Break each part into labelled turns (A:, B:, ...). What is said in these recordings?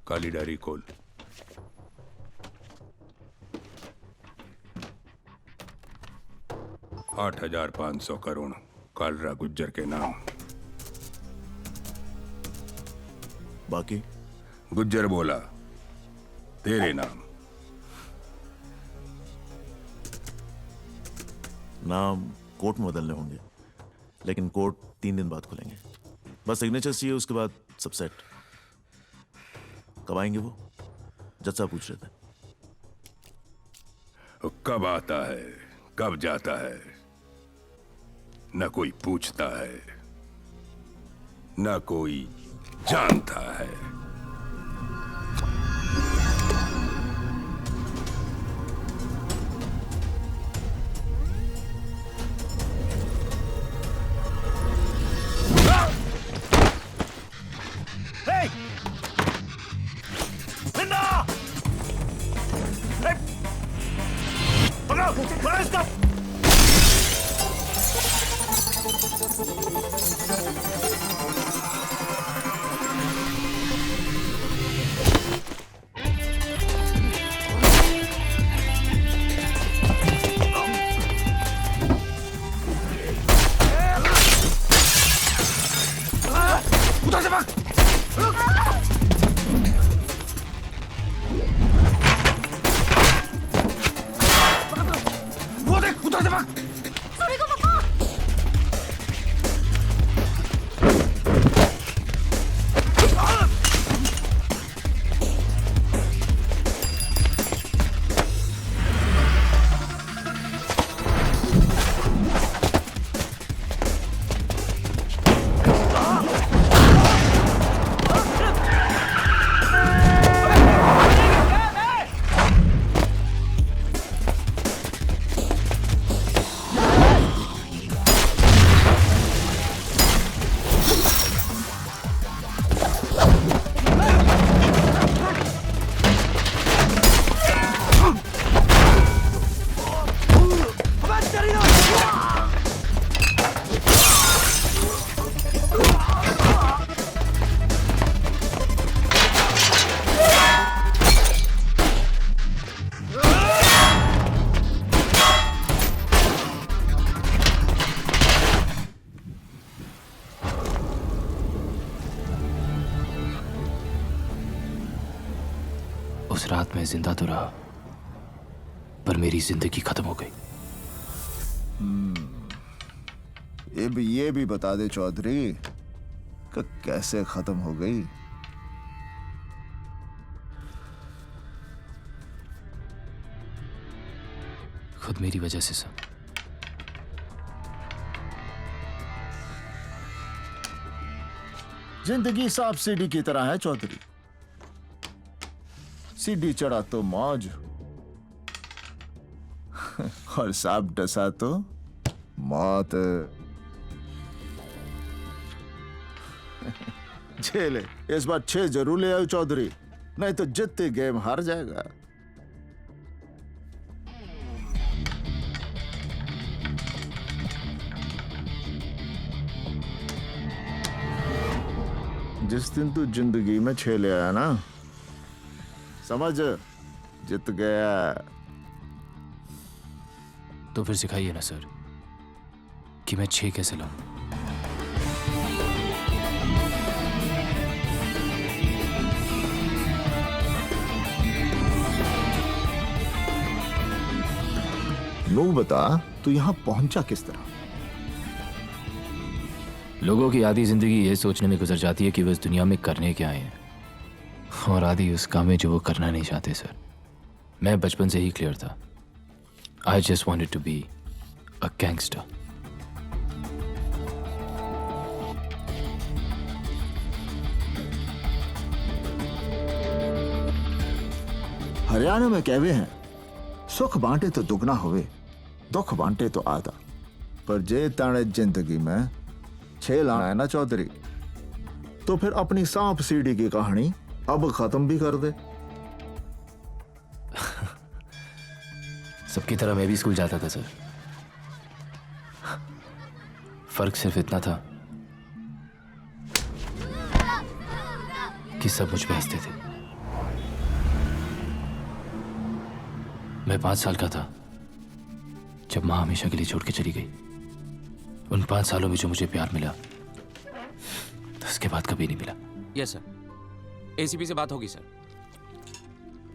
A: काली diary खोल। $8,500 करोड़ कालरा गुज्जर के नाम।
B: बाकी
A: गुज्जर बोला तेरे नाम।
B: नाम कोर्ट में बदलने होंगे, लेकिन कोर्ट 3 दिन बाद खुलेंगे। बस सिग्नेचर चाहिए, उसके बाद सब सेट। कब आएंगे वो? जज साहब पूछ रहे थे।
A: कब आता है कब जाता है न कोई पूछता है न कोई जानता है।
C: उस रात मैं जिंदा तो रहा, पर मेरी जिंदगी खत्म हो गई।
D: ये भी बता दे चौधरी कि कैसे खत्म हो गई।
C: खुद मेरी वजह से सब।
D: जिंदगी सांप सीढ़ी की तरह है चौधरी। सीढ़ी चढ़ा तो मौज और सांप डसा तो मौत। झेले इस बार 6 जरूर ले आओ चौधरी, नहीं तो जितने गेम हार जाएगा। जिस दिन तू जिंदगी में 6 ले आया ना, समझ जित गया।
C: तो फिर सिखाइए ना सर कि मैं 6 कैसे लाऊं।
D: नू बता, तू यहां पहुंचा किस तरह?
C: लोगों की आधी जिंदगी ये सोचने में गुजर जाती है कि वे इस दुनिया में करने क्या आए हैं, और आधी उस काम में जो वो करना नहीं चाहते। सर मैं बचपन से ही क्लियर था। I just wanted to be a gangster.
D: Haryana में कहवे हैं, सुख बांटे तो दुगना होवे, दुख बांटे तो आधा। पर जे ताने जिंदगी में 6 लाना है ना चौधरी, तो फिर अपनी सांप सीढ़ी की कहानी अब खत्म भी कर दे।
C: सबकी तरह मैं भी स्कूल जाता था सर। फर्क सिर्फ इतना था कि सब मुझ पे हंसते थे। मैं 5 साल का था जब माँ हमेशा के लिए छोड़ के चली गई। उन 5 सालों में जो मुझे प्यार मिला, उसके बाद कभी नहीं मिला।
E: यस सर, एसीपी से बात होगी सर।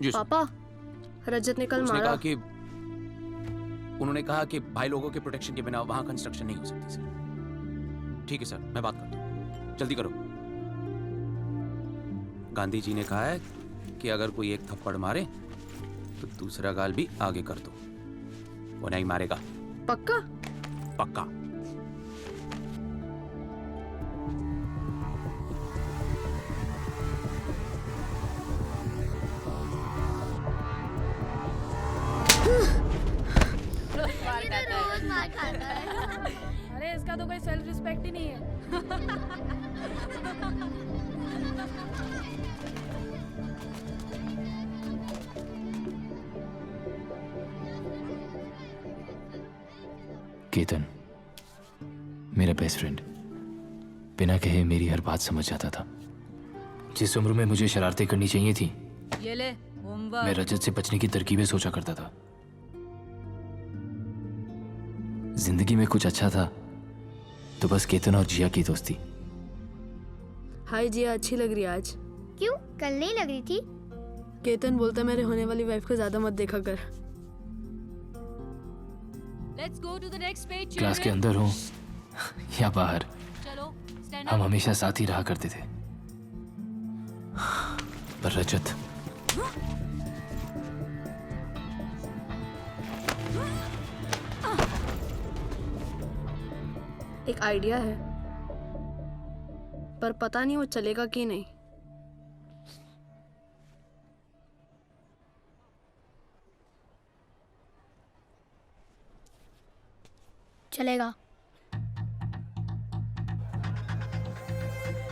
E: जी सर।
F: पापा, रजत ने कल
E: उसने
F: मारा।
E: कहा कि उन्होंने कहा कि भाई लोगों के प्रोटेक्शन के बिना वहां कंस्ट्रक्शन नहीं हो सकती सर। ठीक है सर, मैं बात करता हूँ, जल्दी करो। गांधी जी ने कहा है कि अगर कोई एक थप्पड़ मारे तो दूसरा गाल भी आगे कर दो, वो नहीं मारेगा।
F: पक्का?
E: पक्का।
G: रोज मार खाता है।
H: अरे इसका तो कोई सेल्फ रिस्पेक्ट ही नहीं है।
C: केतन, मेरा बेस्ट फ्रेंड, बिना कहे मेरी हर बात समझ जाता था। जिस उम्र में मुझे शरारतें करनी चाहिए थी,
H: ये ले
C: मैं
H: होमवर्क।
C: रजत से बचने की तरकीबें सोचा करता था। जिंदगी में कुछ अच्छा था तो बस केतन और जिया की दोस्ती।
F: हाय जिया, अच्छी लग रही है आज।
G: क्यों, कल नहीं लग रही थी?
F: केतन बोलता मेरे होने वाली वाइफ को ज्यादा मत देखा कर।
H: Let's go to the next page.
C: Class के अंदर हो या बाहर,
H: चलो स्टैंड
C: हम
H: अप।
C: हमेशा साथ ही रहा करते थे। पर रजत,
F: एक आइडिया है, पर पता नहीं वो चलेगा कि नहीं।
G: चलेगा।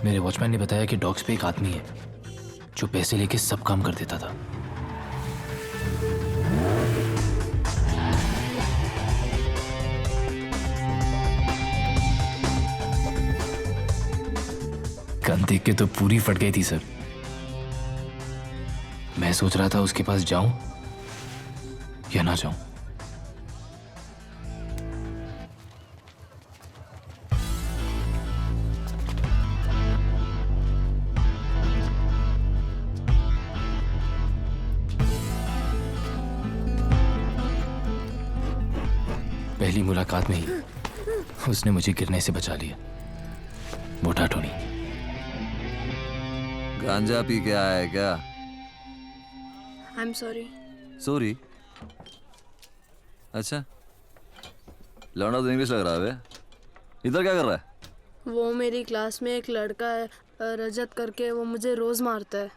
C: मेरे वॉचमैन ने बताया कि डॉग्स पे एक आदमी है जो पैसे लेके सब काम कर देता था। गन देख के तो पूरी फट गई थी सर। मैं सोच रहा था उसके पास जाऊं या ना जाऊं। पहली मुलाकात में ही उसने मुझे गिरने से बचा लिया। मोटा टोनी।
I: गांजा पी के आया है क्या?
F: I am sorry.
I: सॉरी? अच्छा, लौंडा तो इंग्लिश लग रहा है बे। इधर क्या कर रहा है?
F: वो मेरी क्लास में एक लड़का है रजत करके, वो मुझे रोज मारता है।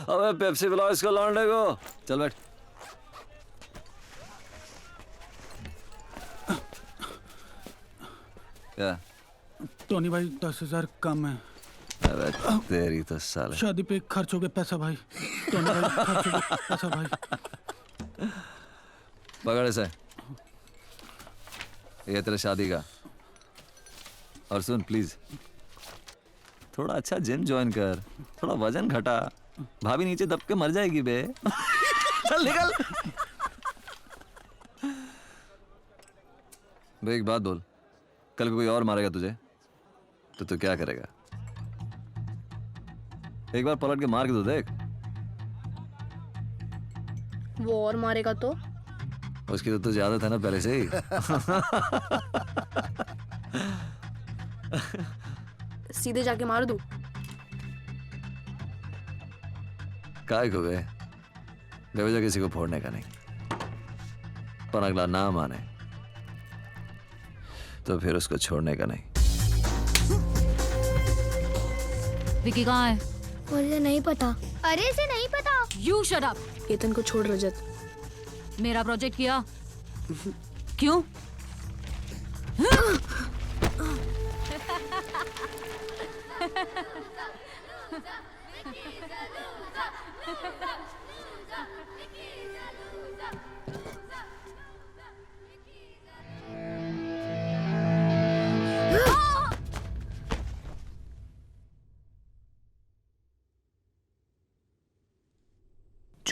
I: अबे पेप्सी पिलाओ इसको लौंडे को। चल बैठ। क्या?
J: टोनी भाई 10,000 कम है।
I: अबे तेरी तो साले।
J: शादी पे खर्च हो गया पैसा भाई। टोनी भाई खर्च हो गया पैसा भाई।
I: पकड़ इसे। ये तेरे शादी का। और सुन प्लीज, थोड़ा अच्छा जिम ज्वाइन कर, थोड़ा वजन घटा। भाभी नीचे दब के मर जाएगी बे। चल निकल। बे एक बात बोल, कल को कोई और मारेगा तुझे तो तू क्या करेगा? एक बार पलट के मार के तो देख।
F: वो और मारेगा तो?
I: उसकी तो तुझे आदत है ना पहले से ही।
F: सीधे जाके मार दूं?
I: काय को बे, बेवजह किसी को फोड़ने का नहीं। पर अगला ना माने तो फिर उसको छोड़ने का नहीं।
H: विकी कहाँ है?
G: मुझे नहीं पता। अरे इसे नहीं पता।
H: You shut up.
F: केतन को छोड़ रजत।
H: मेरा प्रोजेक्ट किया क्यों?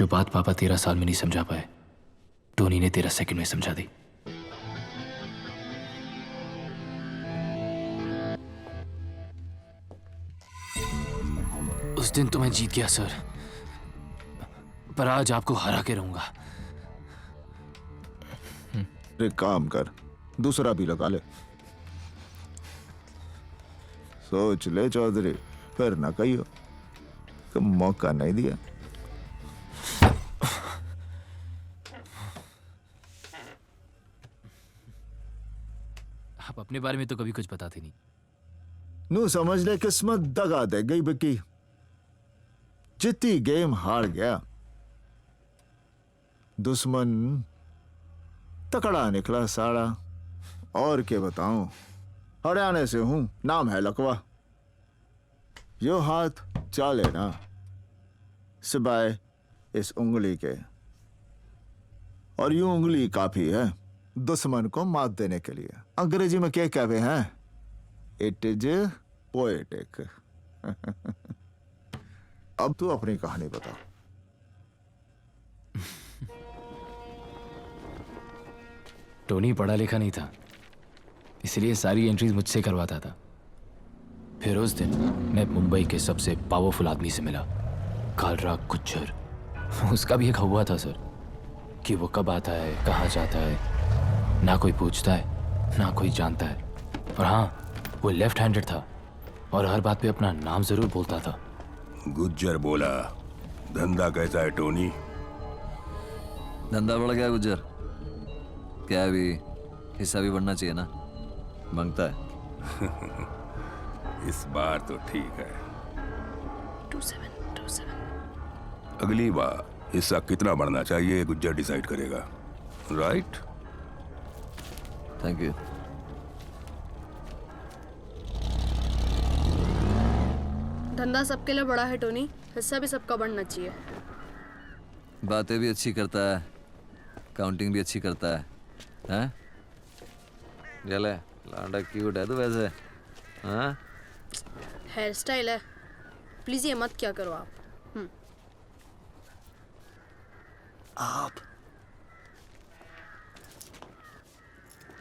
C: जो बात पापा 13 साल में नहीं समझा पाए, टोनी ने 13 सेकंड में समझा दी। उस दिन तो मैं जीत गया सर, पर आज आपको हरा के रहूंगा।
D: एक काम कर, दूसरा भी लगा ले। सोच ले चौधरी, फिर ना कहियो कि मौका नहीं दिया।
C: आप अपने बारे में तो कभी कुछ बताते नहीं।
D: नू समझ ले किस्मत दगा दे गई बिकी। जितनी गेम हार गया, दुश्मन तकड़ा निकला साड़ा। और क्या बताऊं, हरियाणा से हूं, नाम है लकवा। यो हाथ चाले ना सिवाय इस उंगली के, और यूं उंगली काफी है दुश्मन को मात देने के लिए। अंग्रेजी में क्या कहते हैं, इट इज पोएटिक। अब तू अपनी कहानी बता।
C: टोनी पढ़ा लिखा नहीं था, इसलिए सारी एंट्रीज मुझसे करवाता था। फिर उस दिन मैं मुंबई के सबसे पावरफुल आदमी से मिला, कालराग गुज्जर। उसका भी एक हवा था सर, कि वो कब आता है, कहाँ जाता है, ना कोई पूछता है ना कोई जानता है। और हाँ, वो लेफ्ट हैंडेड था और हर बात पे अपना नाम जरूर बोलता था।
A: गुज्जर बोला, धंधा कैसा है टोनी?
I: धंधा बढ़ गया गुज्जर, क्या अभी हिस्सा भी बढ़ना चाहिए ना, मांगता है।
A: इस बार तो ठीक है।
F: 2727।
A: अगली बार हिस्सा कितना बढ़ना चाहिए गुज्जर डिसाइड करेगा, राइट?
I: Thank you.
F: धंधा सबके लिए बड़ा है टोनी, हिस्सा भी सबका बढ़ना चाहिए।
I: बातें भी अच्छी करता है, काउंटिंग भी अच्छी करता है, हैं? जले लांडा क्यूट है तो वैसे, हाँ?
F: हेयर स्टाइल है, प्लीज ये मत क्या करो आप।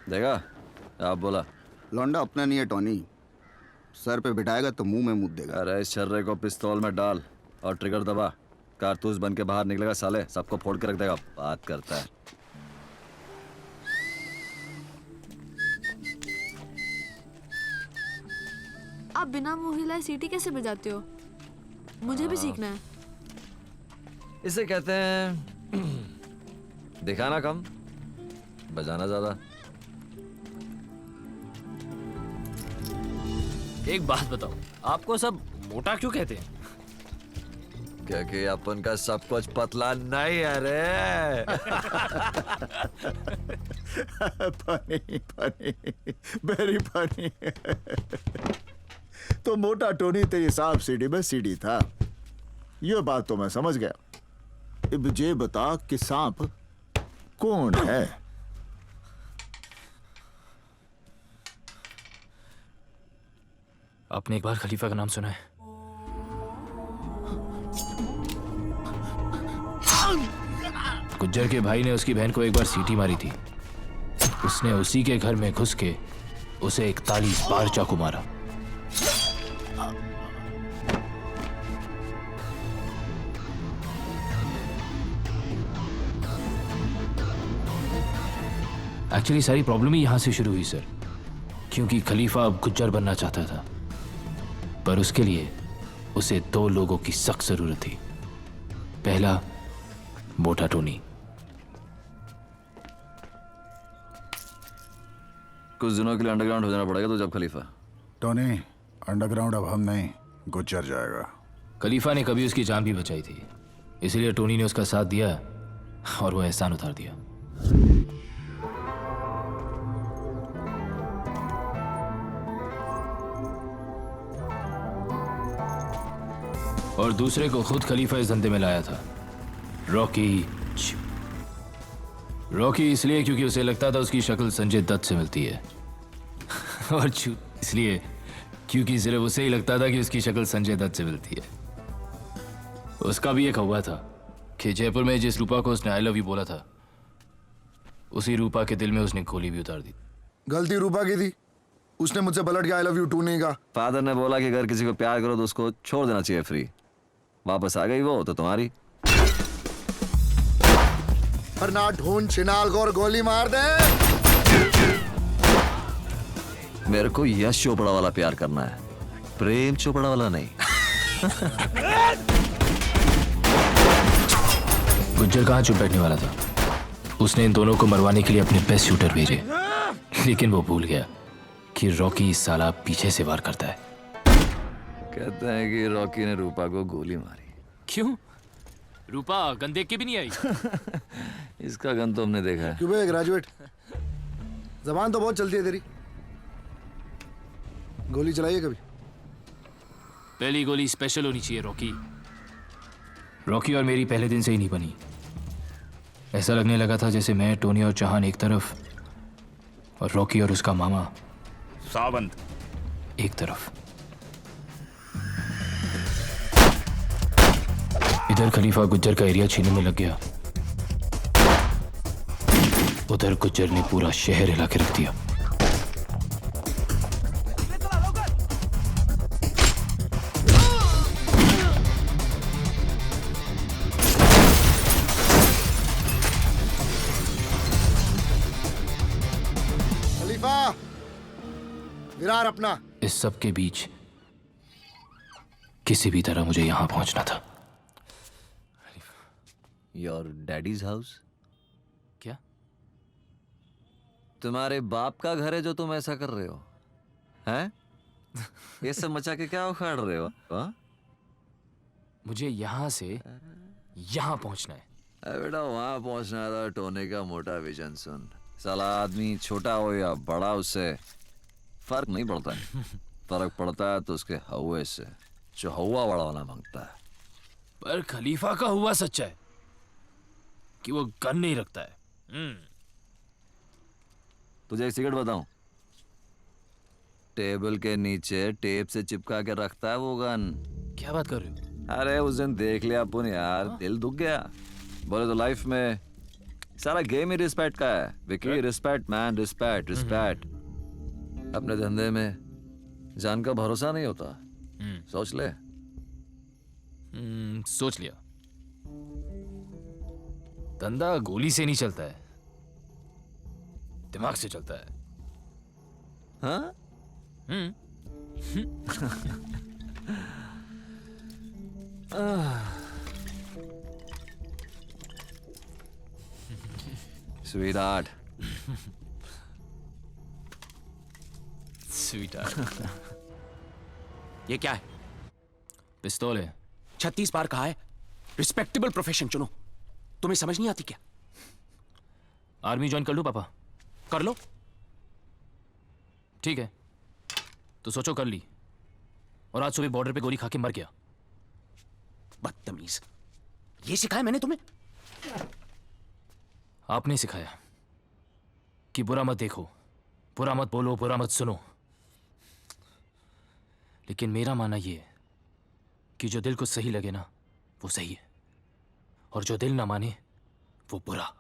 I: देखा, आप बोला।
K: लौंडा अपना नहीं है टोनी, सर पे बिठाएगा तो मुंह में मुद देगा।
I: अरे इस छर्रे को पिस्तौल में डाल और ट्रिगर दबा, कारतूस बन के बाहर निकलेगा साले, सबको फोड़ के रख देगा। बात करता है।
H: आप बिना मुंह हिलाए सीटी कैसे बजाते हो? मुझे भी सीखना है।
I: इसे कहते हैं दिखाना कम, बजाना ज्यादा।
C: एक बात बताओ, आपको सब मोटा क्यों कहते हैं?
I: क्योंकि अपन का सब कुछ पतला नहीं है रे।
D: Funny funny, very funny. तो मोटा टोनी तेरी सांप सीढ़ी में सीढ़ी था, ये बात तो मैं समझ गया। अब ये बता कि सांप कौन है?
C: आपने एक बार खलीफा का नाम सुना है? गुज्जर के भाई ने उसकी बहन को एक बार सीटी मारी थी। उसने उसी के घर में घुस के उसे 41 बार चाकू मारा। एक्चुअली सारी प्रॉब्लम ही यहां से शुरू हुई सर, क्योंकि खलीफा अब गुज्जर बनना चाहता था, पर उसके लिए उसे 2 लोगों की सख्त जरूरत थी। पहला, मोटा टोनी।
I: कुछ दिनों के लिए अंडरग्राउंड हो जाना पड़ेगा तो जब खलीफा।
J: टोनी, अंडरग्राउंड अब हम नहीं, गुज्जर जाएगा।
C: खलीफा ने कभी उसकी जान भी बचाई थी, इसलिए टोनी ने उसका साथ दिया और वो एहसान उतार दिया। और दूसरे को खुद खलीफा इस धंधे में लाया था, रॉकी। रॉकी इसलिए क्योंकि उसे लगता था उसकी शक्ल संजय दत्त से मिलती है, और चू इसलिए क्योंकि सिर्फ उसे ही लगता था कि उसकी शक्ल संजय दत्त से मिलती है। उसका भी एक हवा था कि जयपुर में जिस रूपा को उसने आई लव यू बोला था, उसी रूपा के दिल में उसने गोली भी उतार दी।
L: गलती रूपा की थी, उसने मुझसे पलट के आई लव यू टू नहीं कहा।
I: फादर ने बोला कि अगर किसी को प्यार करो तो उसको छोड़ देना चाहिए फ्री। वापस आ गई वो तो तुम्हारी।
L: वरना ढूंढ छिनाल को और गोली मार दे।
I: मेरे को यश चोपड़ा वाला प्यार करना है, प्रेम चोपड़ा वाला नहीं।
C: गुज्जर कहाँ चुप बैठने वाला था। उसने इन दोनों को मरवाने के लिए अपने बेस्ट शूटर भेजे, लेकिन वो भूल गया कि रॉकी साला पीछे से वार करता है।
I: कहते हैं कि रॉकी ने रूपा को गोली मारी।
C: क्यों? रूपा गन देख के भी नहीं आई।
I: इसका गन तो हमने देखा है।
L: क्यों बे ग्रेजुएट, जबान तो बहुत चलती है तेरी। गोली चलाइए कभी।
C: पहली गोली स्पेशल होनी चाहिए रॉकी। रॉकी और मेरी पहले दिन से ही नहीं बनी। ऐसा लगने लगा था जैसे मैं, टोनी और चौहान एक तरफ और रॉकी और उसका मामा
A: सावंत
C: एक तरफ। इधर खलीफा गुज्जर का एरिया छीनने में लग गया, उधर गुज्जर ने पूरा शहर हिला के रख दिया।
L: खलीफा, विरार अपना।
C: इस सब के बीच किसी भी तरह मुझे यहां पहुंचना था।
I: Your daddies house?
C: क्या?
I: तुम्हारे बाप का घर है जो तुम ऐसा कर रहे हो, हैं? ये सब मचा के क्या उखाड़ रहे हो? हाँ?
C: मुझे यहां से यहां पहुंचना है।
I: बेटा वहां पहुंचना था। टोने का मोटा विजन सुन। साला आदमी छोटा हो या बड़ा, उससे फर्क नहीं पड़ता है। फर्क पड़ता है तो उसके हवा से, जो हवा बड़ा होना मांगता है।
C: पर खलीफा का हुआ सच्चा है कि वो गन नहीं रखता है।
I: तुझे एक सिगरेट बताऊं? टेबल के नीचे टेप से चिपका के रखता है वो गन।
C: क्या बात कर रहे हो?
I: अरे उस दिन देख लिया अपन यार, दिल दुख गया। बोले तो लाइफ में सारा गेम ही रिस्पेक्ट का है Vicky. Respect man, respect respect. अपने धंधे में जान का भरोसा नहीं होता। सोच ले।
C: सोच लिया। धंधा गोली से नहीं चलता है, दिमाग से चलता है।
I: हाँ? Sweetheart.
C: Sweetheart.
E: ये क्या है?
C: पिस्तौल है।
E: 36 बार कहा है रिस्पेक्टेबल प्रोफेशन चुनो। तुम्हें समझ नहीं आती क्या?
C: आर्मी ज्वाइन कर लूं पापा?
E: कर लो।
C: ठीक है, तो सोचो कर ली, और आज सुबह बॉर्डर पे गोली खा के मर गया।
E: बदतमीज, ये सिखाया मैंने तुम्हें?
C: आपने सिखाया कि बुरा मत देखो, बुरा मत बोलो, बुरा मत सुनो। लेकिन मेरा मानना यह है कि जो दिल को सही लगे ना, वो सही है, और जो दिल ना माने वो बुरा।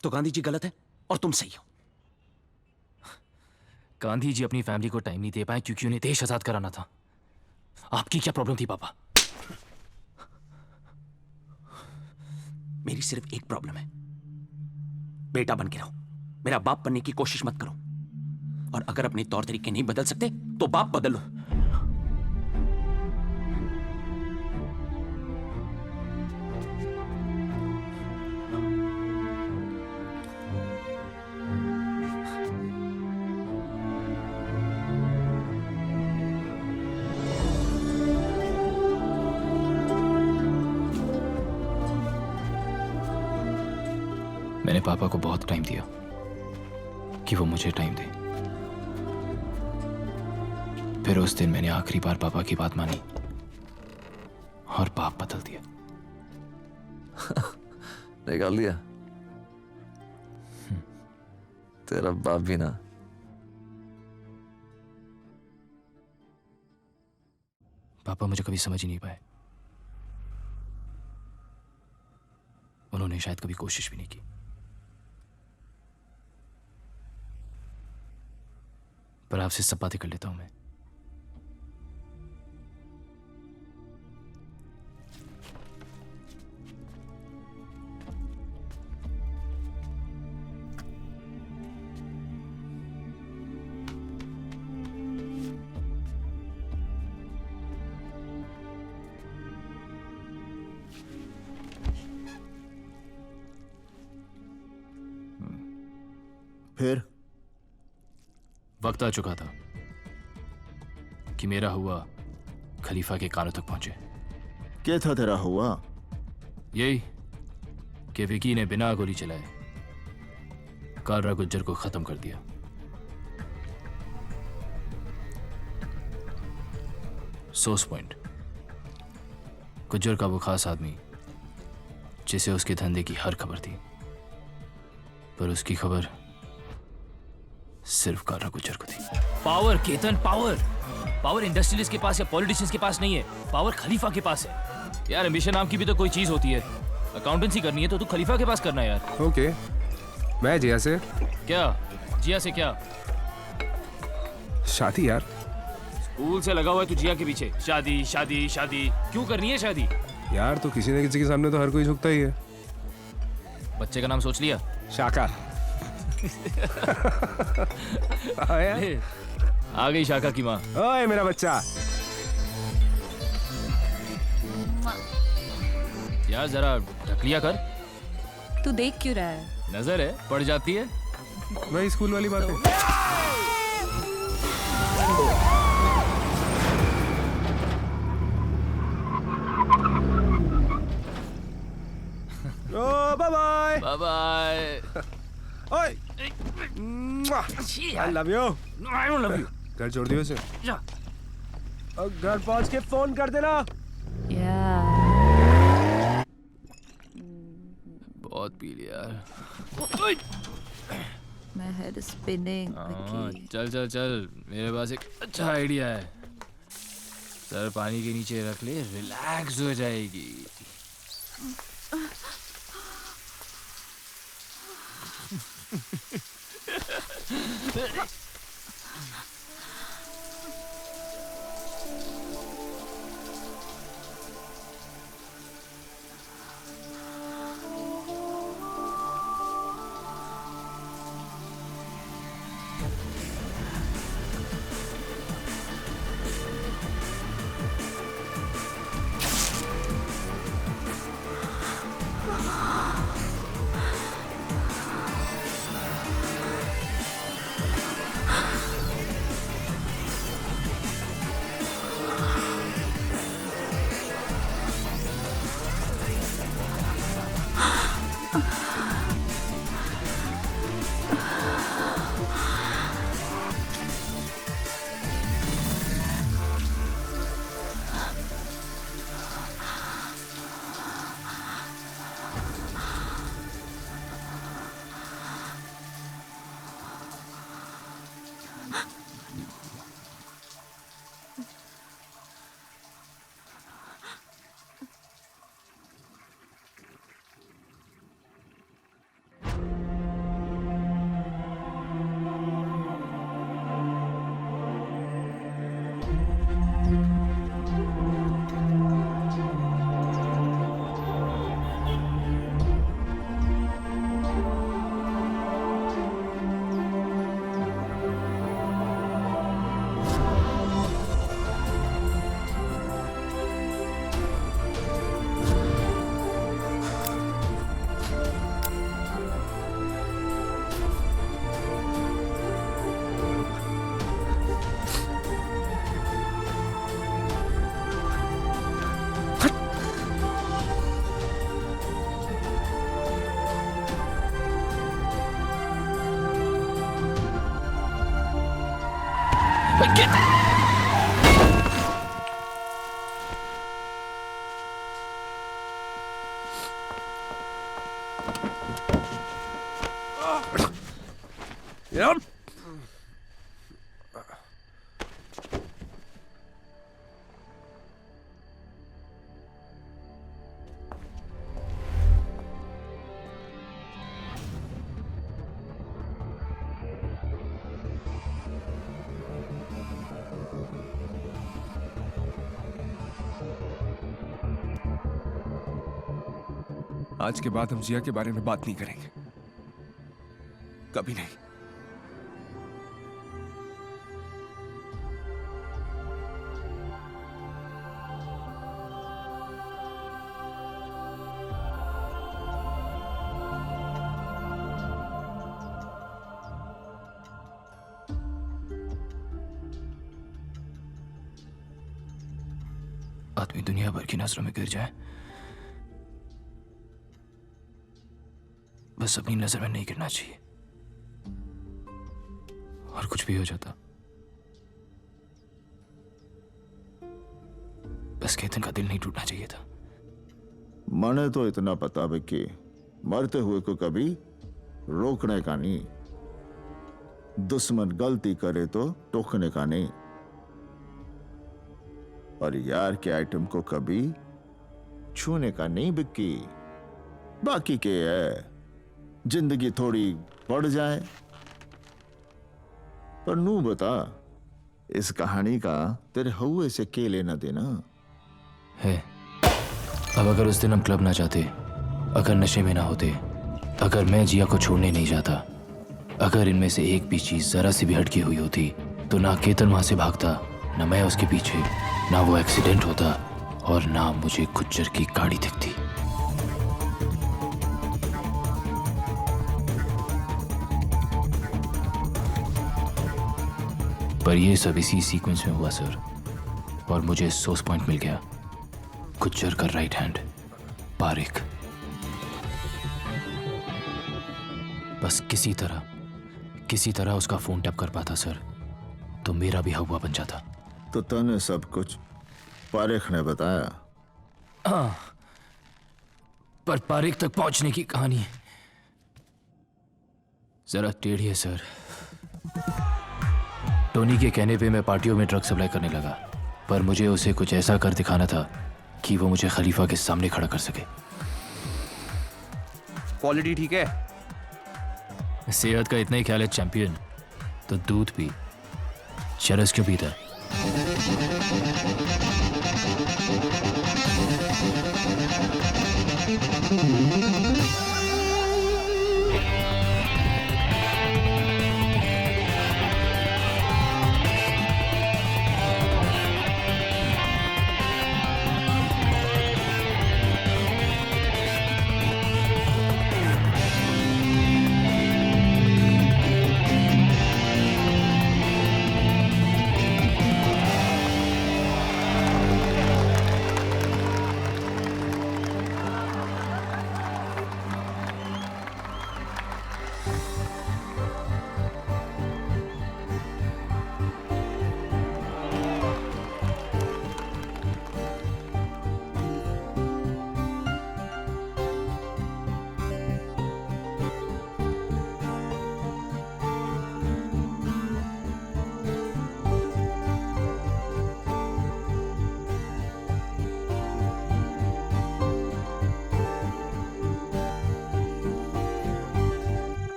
E: तो गांधी जी गलत है और तुम सही हो।
C: गांधी जी अपनी फैमिली को टाइम नहीं दे पाए क्योंकि उन्हें देश आजाद कराना था। आपकी क्या प्रॉब्लम थी पापा?
E: मेरी सिर्फ एक प्रॉब्लम है, बेटा बन के रहो, मेरा बाप बनने की कोशिश मत करो। और अगर अपने तौर तरीके नहीं बदल सकते तो बाप बदल लो।
C: मैंने पापा को बहुत टाइम दिया कि वो मुझे टाइम दे। फिर उस दिन मैंने आखिरी बार पापा की बात मानी और बाप बदल दिया।
I: निकाल दिया तेरा बाप भी ना।
C: पापा मुझे कभी समझ ही नहीं पाए। उन्होंने शायद कभी कोशिश भी नहीं की। पर आपसे सब बातें कर लेता हूं मैं।
D: फिर
C: वक्त आ चुका था कि मेरा हुआ खलीफा के कानों तक पहुंचे।
D: क्या था तेरा हुआ?
C: यही कि विकी ने बिना गोली चलाए कालरा गुज्जर को खत्म कर दिया। सोर्स पॉइंट, गुज्जर का वो खास आदमी जिसे उसके धंधे की हर खबर थी, पर उसकी खबर सिर्फ कालरा गुज्जर को थी। पावर केतन, पावर इंडस्ट्रियलिस्ट के पास या पॉलिटिशियंस के पास नहीं है, पावर खलीफा के पास है। यार एम्बिशन नाम की भी तो कोई चीज होती है। अकाउंटेंसी करनी है तो तू खलीफा के पास करना है यार।
M: ओके, मैं जिया से।
C: क्या जिया से? क्या
M: शादी यार?
C: स्कूल से लगा हुआ है तू जिया के पीछे। शादी शादी शादी क्यों करनी है शादी?
M: यार तो किसी न किसी के सामने तो हर कोई झुकता ही है।
C: बच्चे का नाम सोच लिया?
M: शाका।
C: आ गई शाका की माँ।
M: ओए मेरा बच्चा।
C: यार जरा ढक लिया कर।
H: तू देख क्यों रहा है?
C: नजर है पड़ जाती है।
M: वही स्कूल वाली बात है। Oh bye bye.
C: Bye bye.
M: ओए I love you.
C: I don't love you.
M: घर छोड़ दियो इसे। और घर पहुंच के फोन कर देना।
C: बहुत पी लिया यार।
H: My head is spinning.
C: चल चल चल, मेरे पास एक अच्छा आइडिया है। सर पानी के नीचे रख ले, रिलैक्स हो जाएगी।
M: Yep. आज के बाद हम जिया के बारे में बात नहीं करेंगे, कभी नहीं।
C: आदमी दुनिया भर की नजरों में गिर जाए, बस अपनी नजर में नहीं गिरना चाहिए। और कुछ भी हो जाता, बस केतन का दिल नहीं टूटना चाहिए था।
D: मने तो इतना पता है कि मरते हुए को कभी रोकने का नहीं, दुश्मन गलती करे तो टोकने का नहीं, और यार के आइटम को कभी छूने का नहीं बिक्की। बाकी के है जिंदगी थोड़ी बढ़ जाए। पर नू बता, इस कहानी का तेरे हुए से के लेना देना
C: है। अब अगर उस दिन हम क्लब ना जाते, अगर नशे में ना होते, अगर मैं जिया को छोड़ने नहीं जाता, अगर इनमें से एक भी चीज जरा सी भी हटकी हुई होती, तो ना केतन वहां से भागता, ना मैं उसके पीछे, ना वो एक्सीडेंट होता, और ना मुझे गुज्जर की गाड़ी दिखती। पर ये सब इसी सीक्वेंस में हुआ सर, और मुझे सोर्स पॉइंट मिल गया, गुज्जर का राइट हैंड पारिक। बस किसी तरह उसका फोन टैप कर पाता सर, तो मेरा भी हवा बन जाता।
D: तो तने सब कुछ पारिक ने बताया?
C: हाँ, पर पारिक तक पहुंचने की कहानी जरा टेढ़ी है सर। टोनी के कहने पे मैं पार्टियों में ड्रग सप्लाई करने लगा, पर मुझे उसे कुछ ऐसा कर दिखाना था कि वो मुझे खलीफा के सामने खड़ा कर सके।
E: क्वालिटी ठीक है?
C: सेहत का इतना ही ख्याल है चैंपियन, तो दूध पी, चरस क्यों पीता?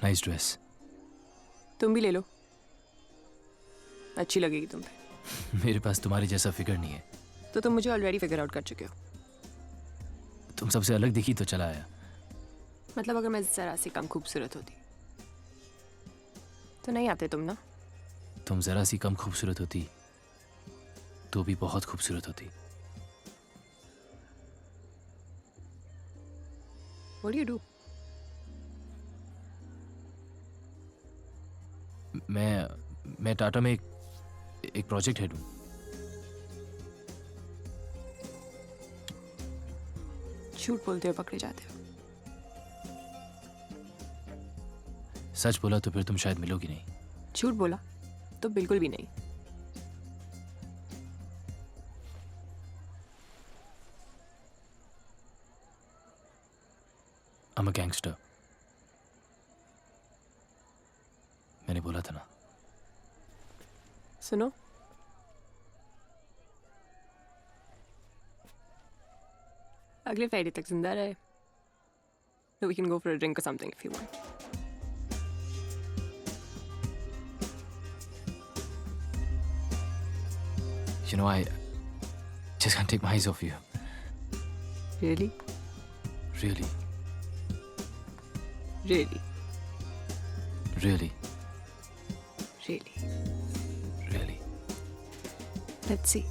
C: Nice dress.
N: तुम भी ले लो, अच्छी लगेगी तुम पे।
C: मेरे पास तुम्हारे जैसा फिगर नहीं है।
N: तो तुम मुझे ऑलरेडी फिगर आउट कर चुके हो।
C: तुम सबसे अलग दिखी तो चला आया।
N: मतलब अगर मैं जरा सी कम खूबसूरत होती तो नहीं आते तुम ना।
C: तुम जरा सी कम खूबसूरत होती तो भी बहुत खूबसूरत होती।
N: What do you do?
C: मैं टाटा में एक प्रोजेक्ट हेड हूं।
N: झूठ बोलते हो पकड़े जाते हो।
C: सच बोला तो फिर तुम शायद मिलोगी नहीं।
N: झूठ बोला तो बिल्कुल भी नहीं।
C: I'm a gangster. मैंने बोला था ना।
N: सुनो, अगले फ्राइडे तक जिंदा रहे। So we can go for a drink or something if you want.
C: You know, I just can't take my eyes off you.
N: Really?
C: Really,
N: Really?
C: really,
N: Really?
C: really.
N: Let's see.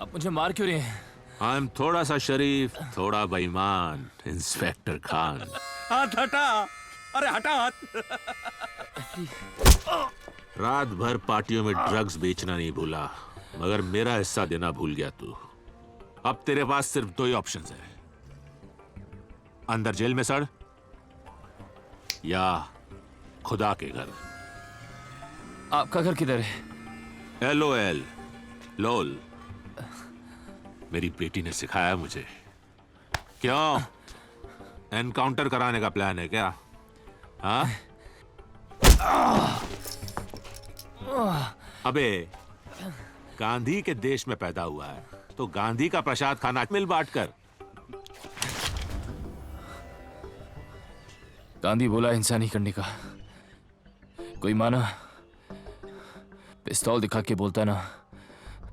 C: आप मुझे मार क्यों रहे हैं?
O: I am थोड़ा सा शरीफ, थोड़ा बेईमान, इंस्पेक्टर खान।
M: हाथ हटा, अरे हटा हाथ।
O: रात भर पार्टियों में ड्रग्स बेचना नहीं भूला, मगर मेरा हिस्सा देना भूल गया तू। अब तेरे पास सिर्फ दो ही ऑप्शंस हैं, अंदर जेल में सड़ या खुदा के घर।
C: आपका घर किधर है?
O: LOL, लोल। मेरी बेटी ने सिखाया मुझे। क्यों, एनकाउंटर कराने का प्लान है क्या? हाँ? अबे, गांधी के देश में पैदा हुआ है तो गांधी का प्रसाद खाना मिल बांट कर।
C: गांधी बोला हिंसा नहीं करने का। कोई माना? पिस्तौल दिखा के बोलता ना,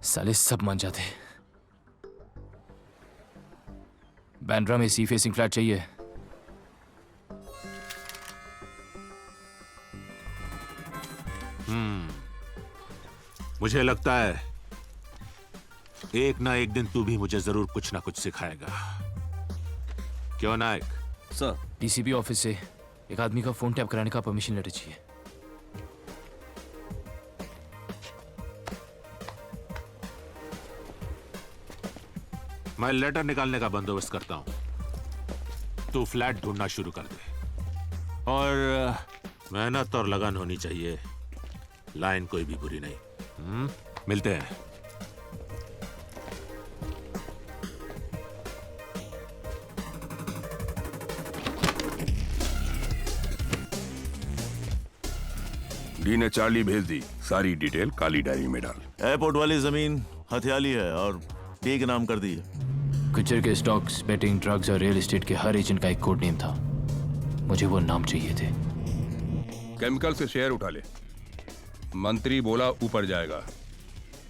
C: साले सब मान जाते। बैंड्रा में सी फेसिंग फ्लैट चाहिए।
O: मुझे लगता है एक ना एक दिन तू भी मुझे जरूर कुछ ना कुछ सिखाएगा। क्यों नायक?
E: सर,
C: डीसीपी ऑफिस से एक आदमी का फोन टैप कराने का परमिशन लेटर चाहिए।
O: मैं लेटर निकालने का बंदोबस्त करता हूं, तू फ्लैट ढूंढना शुरू कर दे। और मेहनत और लगन होनी चाहिए, लाइन कोई भी बुरी नहीं। मिलते हैं।
A: डी ने चार्ली भेज दी, सारी डिटेल काली डायरी में डाल।
B: एयरपोर्ट वाली जमीन हथियाली है और डी के नाम कर दी है।
C: गुज्जर के स्टॉक्स, बेटिंग, ड्रग्स और रियल एस्टेट के हर एजेंट का एक कोड नेम था। मुझे वो नाम चाहिए थे।
A: केमिकल से शेयर उठा ले। मंत्री बोला ऊपर जाएगा,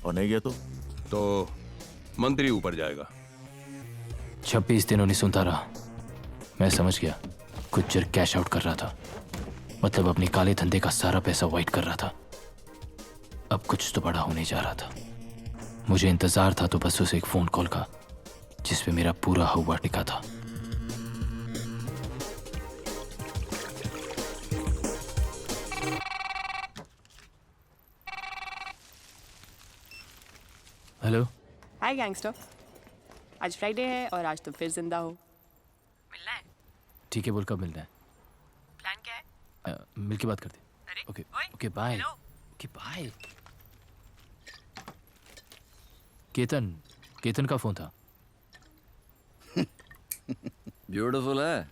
B: और नहीं गया तो
A: मंत्री ऊपर जाएगा।
C: 26 दिन उन्हें सुनता रहा। मैं समझ गया, गुज्जर कैश आउट कर रहा था, मतलब अपने काले धंधे का सारा पैसा वाइट कर रहा था। अब कुछ तो बड़ा होने जा रहा था। मुझे इंतजार था तो बस उसे एक फोन कॉल का, जिसपे मेरा पूरा हुआ टिका था। हेलो।
N: हाय गैंगस्टर, आज फ्राइडे है और आज तुम फिर जिंदा हो। मिलना है?
C: ठीक है, बोल कब मिलना है?
N: प्लान क्या है?
C: मिल के बात करते। Okay okay bye. Okay bye. Ketan का फोन था।
I: ब्यूटीफुल है।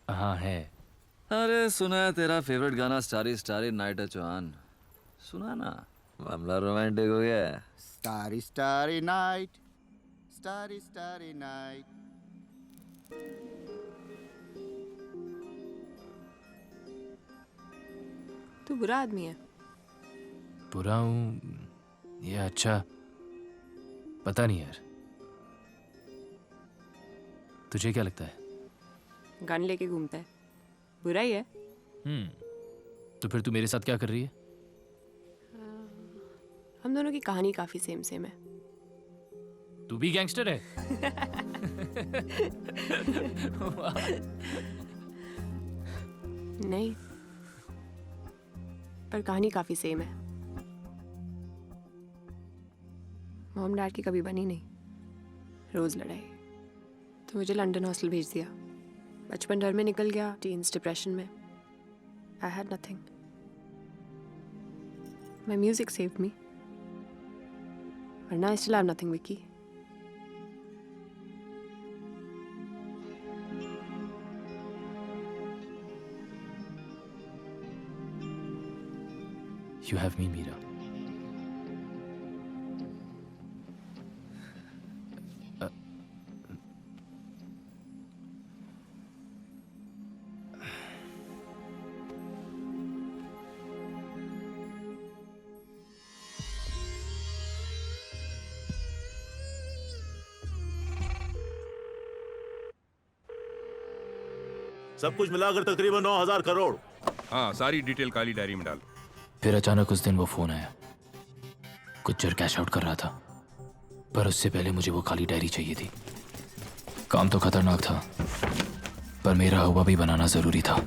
C: हाँ है।
I: अरे सुना है तेरा फेवरेट गाना स्टारी स्टारी नाइट है चौहान, सुना ना? मामला रोमांटिक हो गया है।
K: Starry starry night, starry starry night.
N: तू बुरा आदमी है।
C: बुरा हूँ या अच्छा पता नहीं यार। तुझे क्या लगता है?
N: गन लेके घूमता है, बुरा ही है।
C: तो फिर तू मेरे साथ क्या कर रही है?
N: हम दोनों की कहानी काफी सेम सेम है।
C: तू भी गैंगस्टर है?
N: नहीं, पर कहानी काफी सेम है। मॉम डैड की कभी बनी नहीं, रोज लड़ाई। तो मुझे लंदन हॉस्टल भेज दिया। बचपन डर में निकल गया, टीन्स डिप्रेशन में। I had nothing. My music saved me, वरना I still have nothing Vicky.
C: You have me, Meera.
B: सब कुछ मिलाकर तकरीबन 9,000 करोड़।
A: हाँ, सारी डिटेल काली डायरी में डाल।
C: फिर अचानक उस दिन वो फोन आया। गुज्जर कैश आउट कर रहा था, पर उससे पहले मुझे वो काली डायरी चाहिए थी। काम तो खतरनाक था, पर मेरा हुआ भी बनाना जरूरी था।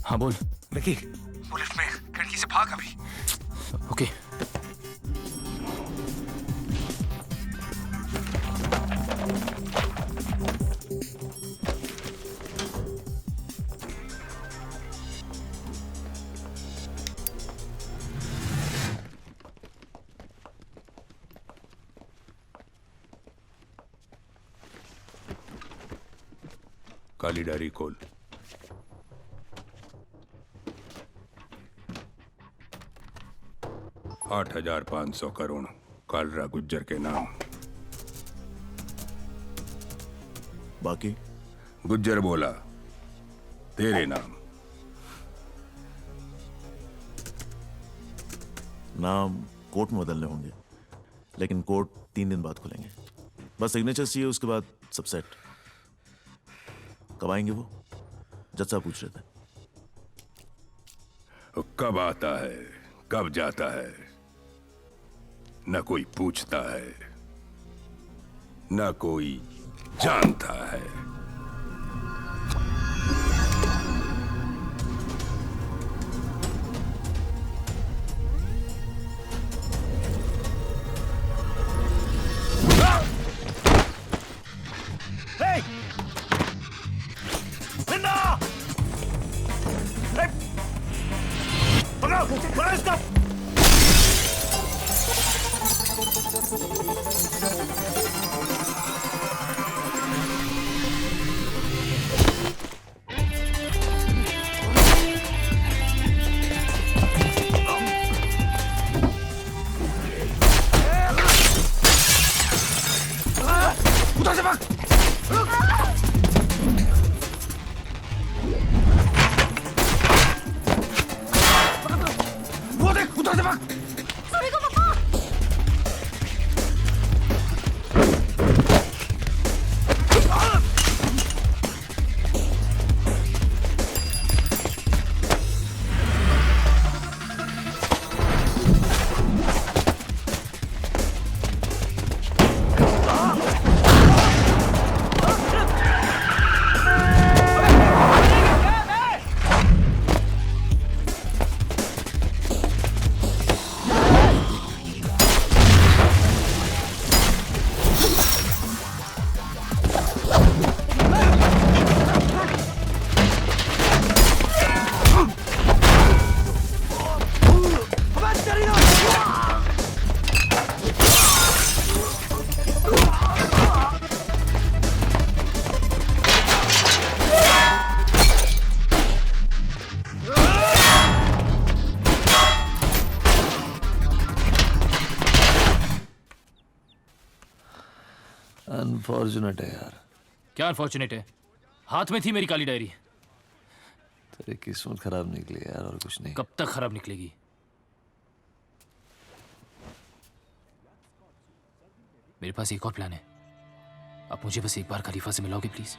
C: हाँ बोल।
J: विकी, वो लिफ्ट में, खिड़की से भाग अभी।
C: ओके।
A: काली डायरी खोल। $8,500 करोड़ कालरा गुज्जर के नाम।
B: बाकी
A: गुज्जर बोला तेरे नाम।
B: नाम कोर्ट में बदलने होंगे, लेकिन कोर्ट 3 दिन बाद खुलेंगे। बस सिग्नेचर चाहिए, उसके बाद सब सेट। कब आएंगे वो? जज साहब पूछ रहे थे।
A: कब आता है, कब जाता है, न कोई पूछता है, न कोई जानता है।
I: अनफॉर्चुनेट है यार।
C: क्या अनफॉर्चुनेट है? हाथ में थी मेरी काली डायरी।
I: तेरी किस्मत खराब निकली यार, और कुछ नहीं।
C: कब तक खराब निकलेगी? मेरे पास एक और प्लान है। आप मुझे बस एक बार खलीफा से मिलाओगे प्लीज?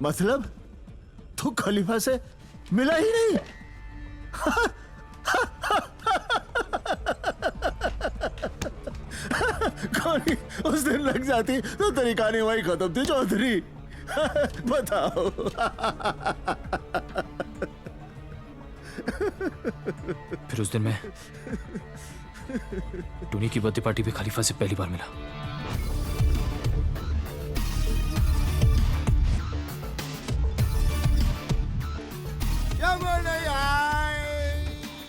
D: मतलब तू खलीफा से मिला ही नहीं। कहानी उस दिन लग जाती तो तेरी कहानी वही खत्म थी चौधरी। बताओ।
C: फिर उस दिन मैं टोनी की बर्थडे पार्टी पे खलीफा से पहली बार मिला।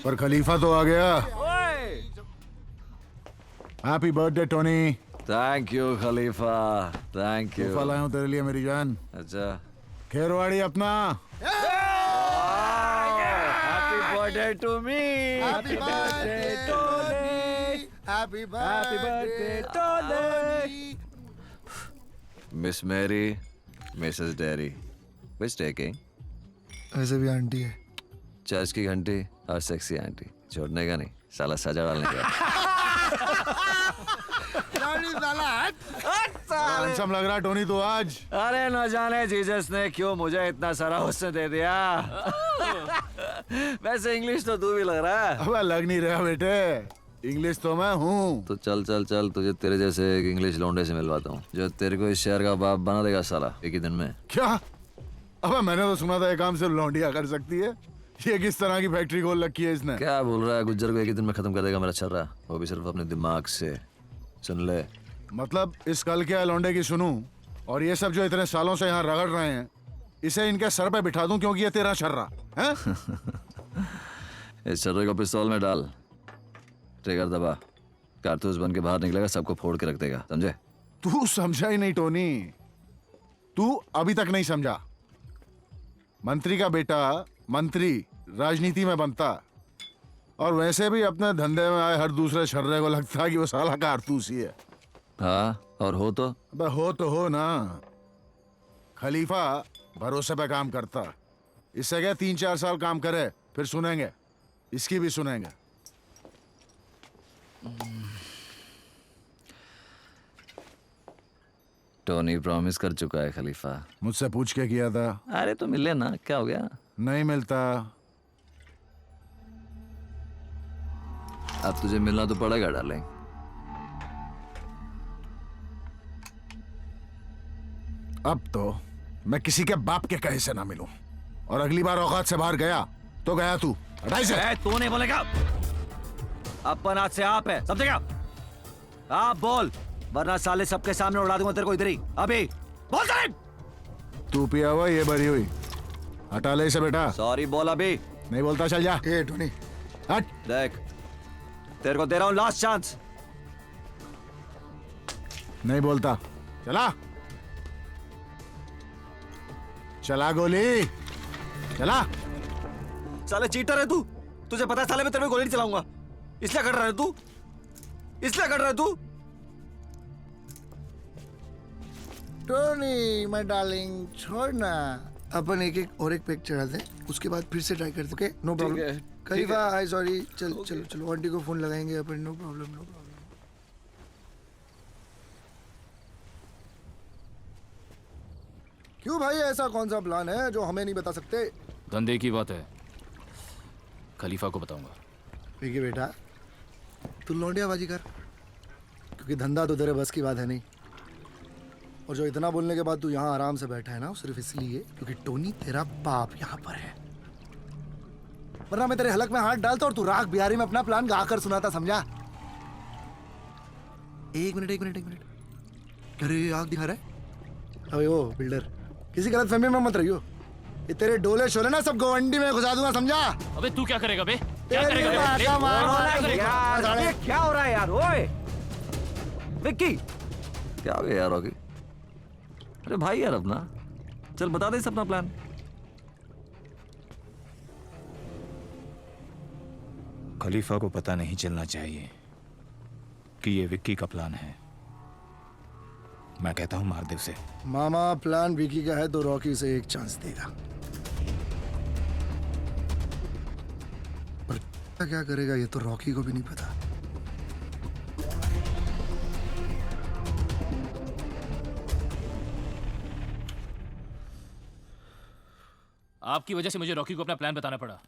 L: पर खलीफा तो आ गया। Happy birthday Tony.
I: Thank you Khalifa, thank you.
L: तोहफा लाया हूं तेरे लिए मेरी जान।
I: अच्छा,
L: खेरवाड़ी अपना।
I: Happy birthday to me.
L: Happy birthday Tony. Happy birthday Tony.
I: Miss Mary, Mrs Derry, which taking?
L: वैसे भी आंटी है।
I: चर्च की घंटी और सेक्सी आंटी, छोड़ने का नहीं, साला सजा डालने का।
L: हैंडसम लग रहा टोनी तो आज।
I: अरे न जाने जीसस ने क्यों मुझे इतना सारा हुस्न दे दिया। वैसे इंग्लिश तो तू भी लग रहा है।
L: अब लग नहीं रहा बेटे, इंग्लिश तो मैं हूँ।
I: तो चल चल चल, तुझे तेरे जैसे एक इंग्लिश लौंडे से मिलवाता हूँ जो तेरे को इस शहर का बाप बना देगा साला एक ही दिन में।
L: क्या? अब मैंने तो सुना था ये काम सिर्फ लौंडिया कर सकती है। ये किस तरह की फैक्ट्री खोल रखी है इसने?
I: क्या बोल रहा है? गुज्जर को एक ही दिन में खत्म कर देगा मेरा छर्रा, वो भी सिर्फ अपने दिमाग से। सुन ले,
L: मतलब इस कल के लौंडे की सुनूं और ये सब जो इतने सालों से यहाँ रगड़ रहे हैं, इसे इनके सर पे बिठा दूं क्योंकि ये तेरा छर्रा है।
I: इस छर्रे को पिस्तौल में डाल, ट्रिगर दबा, कारतूस बन के बाहर निकलेगा, सबको फोड़ के रख देगा, समझे?
L: तू समझा ही नहीं टोनी, तू अभी तक नहीं समझा। मंत्री का बेटा मंत्री राजनीति में बनता, और वैसे भी अपने धंधे में आए हर दूसरे छर्रे को लगता है कि वो साला कारतूस ही है।
I: हाँ, और हो तो?
L: अबे हो तो हो ना। खलीफा भरोसे पे काम करता, इससे क्या 3-4 साल काम करे फिर सुनेंगे, इसकी भी सुनेंगे।
I: टोनी प्रॉमिस कर चुका है खलीफा।
L: मुझसे पूछ के किया था।
I: अरे तो मिले ना, क्या हो गया?
L: नहीं मिलता।
I: अब तुझे मिलना तो पड़ेगा डार्लिंग।
L: अब तो मैं किसी के बाप के कहे से ना मिलूं, और अगली बार औकात से बाहर गया तो गया तू।
I: तू नहीं बोलेगा, अपन आज से आप है, समझेगा? आप बोल, वरना साले सबके सामने उड़ा दूंगा तेरे को इधर ही। अभी बोल साले।
L: तू पिया हुआ ये भरी हुई, हटा ले इसे बेटा।
I: सॉरी बोल। अभी
L: नहीं बोलता, चल जा।
D: ए टोनी
L: हट।
I: देख, तेरे को दे रहा हूं लास्ट चांस।
L: नहीं बोलता, चला चला गोली चला।
I: साले चीटर है तू, तुझे पता है साले मैं तेरे पे गोली नहीं चलाऊंगा, इसलिए कर रहा है तू, इसलिए कर रहा है तू।
P: टोनी माय डार्लिंग, छोड़ ना, अपन एक एक और एक पैक चढ़ा दे, उसके बाद फिर से ट्राई करते। Okay, no problem. खलीफा आई सॉरी, चल चलो चलो, आंटी को फोन लगाएंगे अपन। No problem, no problem. क्यों भाई, ऐसा कौन सा प्लान है जो हमें नहीं बता सकते?
C: धंधे की बात है, खलीफा को बताऊंगा।
P: देखिए बेटा, तू लौंडियाबाजी कर, क्योंकि धंधा तो तेरे बस की बात है नहीं। और जो इतना बोलने के बाद तू यहाँ आराम से बैठा है ना, सिर्फ इसलिए क्योंकि टोनी तेरा बाप यहाँ पर है। वरना मैं तेरे हलक में हाथ डालता और तू राग बिहारी में अपना प्लान गाकर सुनाता, समझा? एक मिनट एक मिनट एक मिनट, अरे आग दिखा रहा है। अबे ओ बिल्डर, किसी गलत फहमी में मत रहियो, ये तेरे डोले शोले ना सब गवंडी में घुसा दूंगा, समझा?
C: अबे तू क्या करेगा बे? क्या
P: तेरी
C: करेगा
P: बात
C: बे?
P: का मार
I: यार, ये क्या हो रहा है यार? ओए विक्की, क्या हो गया यार? होगी, अरे भाई यार अपना, चल बता दे अपना प्लान।
J: खलीफा को पता नहीं चलना चाहिए कि ये विक्की का प्लान है। मैं कहता हूं मार दे उसे।
P: मामा, प्लान विकी का है तो रॉकी उसे एक चांस देगा, पर क्या करेगा ये तो रॉकी को भी नहीं पता।
C: आपकी वजह से मुझे रॉकी को अपना प्लान बताना पड़ा।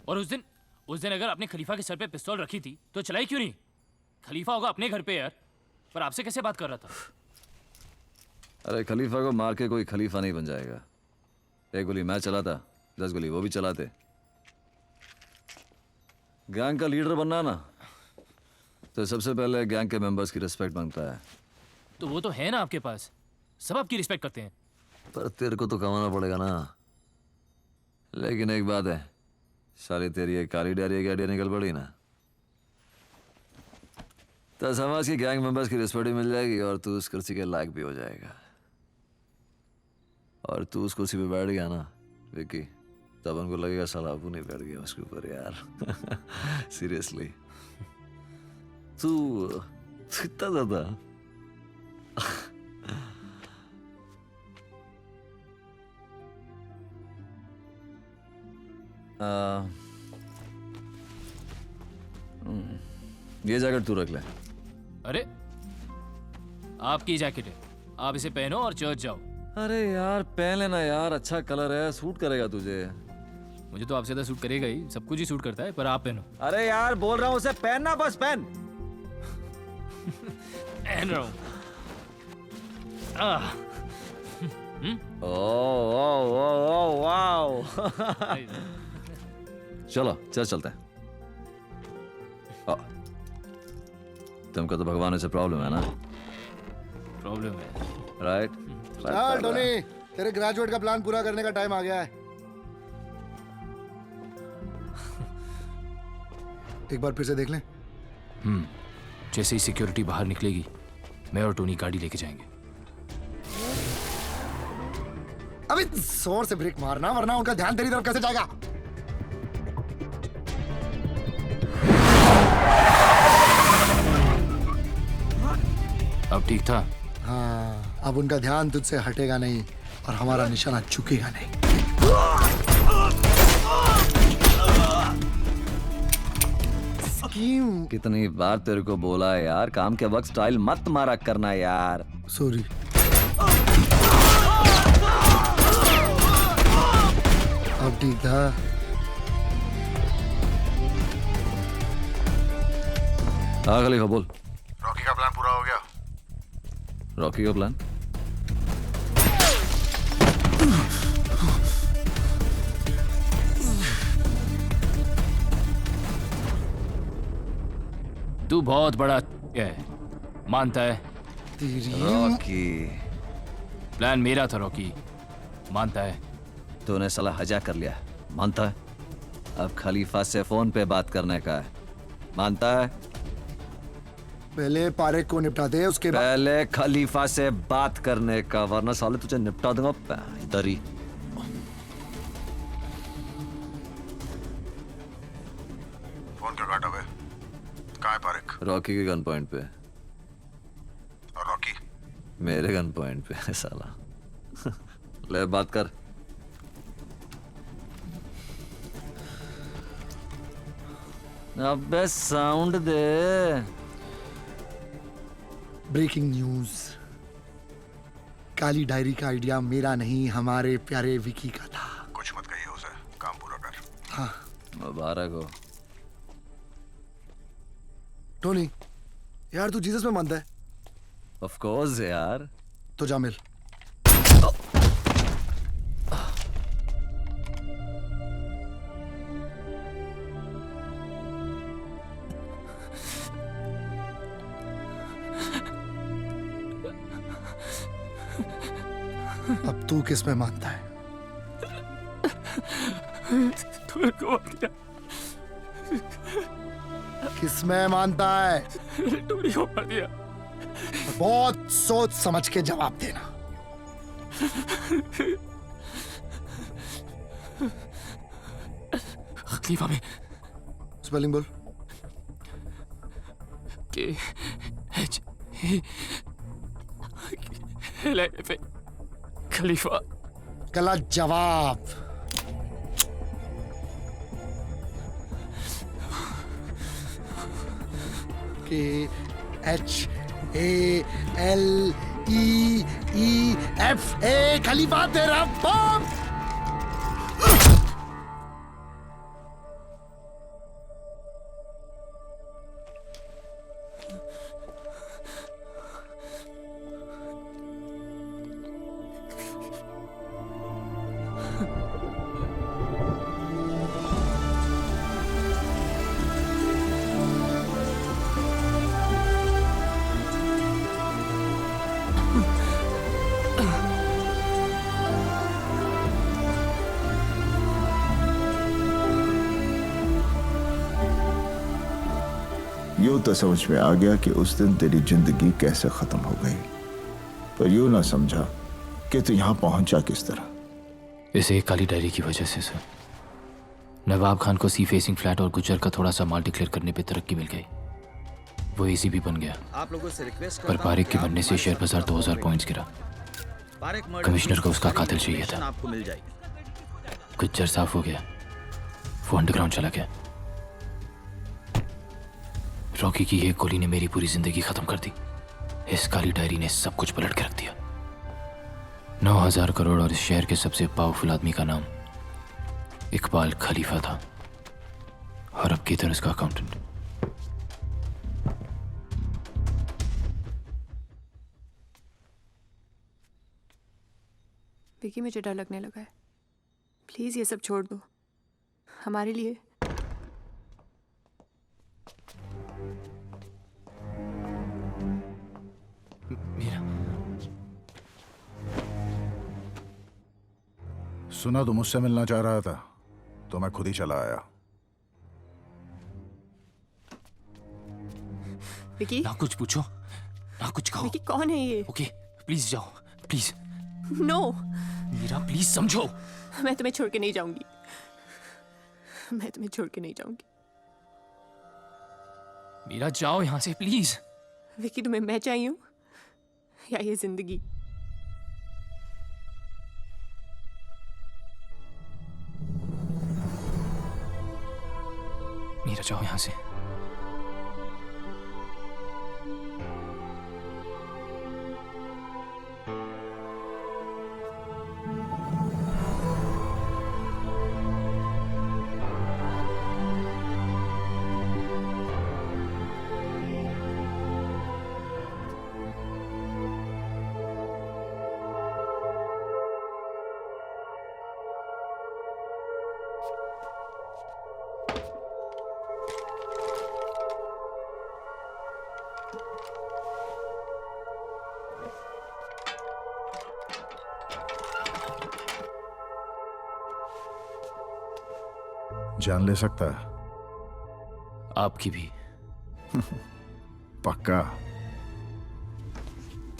C: और उस दिन अगर आपने खलीफा के सर पे पिस्तौल रखी थी तो चलाई क्यों नहीं? खलीफा होगा अपने घर पे यार, पर आपसे कैसे बात कर रहा था?
I: अरे खलीफा को मार के कोई खलीफा नहीं बन जाएगा। एक गोली मैं चलाता, 10 गोली वो भी चलाते। गैंग का लीडर बनना ना तो सबसे पहले गैंग के मेंबर्स की रिस्पेक्ट मांगता है।
C: तो वो तो है ना आपके पास, सब आपकी रिस्पेक्ट करते हैं।
I: पर तेरे को तो कमाना पड़ेगा ना। लेकिन एक बात है, साली तेरी एक काली डायरी की आइडिया निकल पड़ी ना तो समाज की गैंग मेंबर्स की रिस्पेक्ट भी मिल जाएगी और तू उस कुर्सी के लायक भी हो जाएगा। और तू उस कुर्सी पे बैठ गया ना विकी, तब उनको लगेगा साला अबू नहीं बैठ गया उसके ऊपर यार। सीरियसली तू इतना ज्यादा ये जैकेट तू रख ले।
C: अरे आपकी जैकेट है, आप इसे पहनो और चर्च जाओ।
I: अरे यार पहन लेना यार, अच्छा कलर है, सूट करेगा तुझे।
C: मुझे तो आपसे ज्यादा सूट करेगा ही, सब कुछ ही सूट करता है, पर आप पहनो।
I: अरे यार बोल रहा हूँ उसे पहनना, बस पहन।
C: पहन रहा हूँ।
I: Oh wow. चलो चल चलते हैं। तुमको तो भगवान से प्रॉब्लम है ना?
C: प्रॉब्लम है
I: राइट।
P: चल टोनी, तेरे ग्रेजुएट का प्लान पूरा करने का टाइम आ गया है। एक बार फिर से देख लें।
C: जैसे ही सिक्योरिटी बाहर निकलेगी मैं और टोनी गाड़ी लेके जाएंगे।
P: अभी जोर से ब्रेक मारना वरना उनका ध्यान तेरी तरफ कैसे जाएगा।
C: अब ठीक था?
P: हाँ, अब उनका ध्यान तुझसे हटेगा नहीं और हमारा निशाना झुकेगा नहीं।
I: कितनी बार तेरे को बोला है यार, काम के वक्त स्टाइल मत मारा करना यार।
P: सॉरी। अब ठीक था?
I: हाँ खलीफा बोल।
L: रॉकी का प्लान पूरा हो गया।
I: रॉकी का प्लान?
C: तू बहुत बड़ा है, मानता है?
I: रॉकी
C: प्लान मेरा था रॉकी, मानता है?
I: तूने साला हजा कर लिया, मानता है? अब खलीफा से फोन पे बात करने का है, मानता है?
P: पहले पारेख को निपटा दे, उसके बाद
I: पहले खलीफा से बात करने का, वरना साले तुझे निपटा दूंगा इधर ही।
L: फोन क्यों काटा बे? कहाँ है पारेख?
I: रॉकी के गन पॉइंट पे।
L: और रॉकी?
I: मेरे गन पॉइंट पे है साला। ले बात कर। अबे साउंड दे।
P: ब्रेकिंग न्यूज, काली डायरी का आइडिया मेरा नहीं, हमारे प्यारे विकी का था।
L: कुछ मत कहिए उसे, काम पूरा कर।
P: हाँ
I: मुबारक हो।
P: टोनी यार, तू जीसस में मानता है?
I: ऑफ कोर्स यार।
P: तो जा मिल। अब तू किस में मानता है? किस में मानता है?
C: टोनी को मार दिया।
P: बहुत सोच समझ के जवाब देना।
C: खलीफा में
P: स्पेलिंग बोल।
C: KHA खलीफा।
P: गलत जवाब। KHALEEFA खलीफा तेरा बाप।
D: यूं तो समझ में आ गया कि उस दिन तेरी जिंदगी कैसे खत्म हो गई, पर यूं ना समझा कि तू यहां पहुंचा किस तरह।
C: इस एक काली डायरी की वजह से सर, नवाब खान को सी फेसिंग फ्लैट और गुज्जर का थोड़ा सा माल डिक्लेयर करने पे तरक्की मिल गई। वो एसी भी बन गया,
Q: आप लोगों से रिक्वेस्ट
C: पर पारिक के बनने से शेयर बाजार 2000 पॉइंट्स गिरा। कमिश्नर को उसका कातिल चाहिए था।
Q: आपको मिल जाएगी।
C: गुज्जर साफ हो गया, वो अंडरग्राउंड चला गया। रॉकी की एक गोली ने मेरी पूरी जिंदगी खत्म कर दी। इस काली डायरी ने सब कुछ पलट के रख दिया। 9000 करोड़ और इस शहर के सबसे पावरफुल आदमी का नाम इकबाल खलीफा था, और अब किधर उसका अकाउंटेंट।
N: विकी, मुझे डर लगने लगा है। प्लीज ये सब छोड़ दो हमारे लिए।
L: सुना तो मुझसे मिलना चाह रहा था, तो मैं खुद ही चला आया।
N: विकी,
C: ना कुछ पूछो ना कुछ कहो।
N: विकी कौन है ये?
C: ओके प्लीज जाओ, प्लीज।
N: नो
C: मीरा प्लीज समझो।
N: मैं तुम्हें छोड़ के नहीं जाऊंगी। मैं तुम्हें छोड़ के नहीं जाऊंगी।
C: मीरा जाओ यहां से प्लीज।
N: विकी, तुम्हें मैं चाहिए हूं या ये जिंदगी?
C: मीरा जाओ यहां से।
L: जान ले सकता है?
C: आपकी भी।
L: पक्का?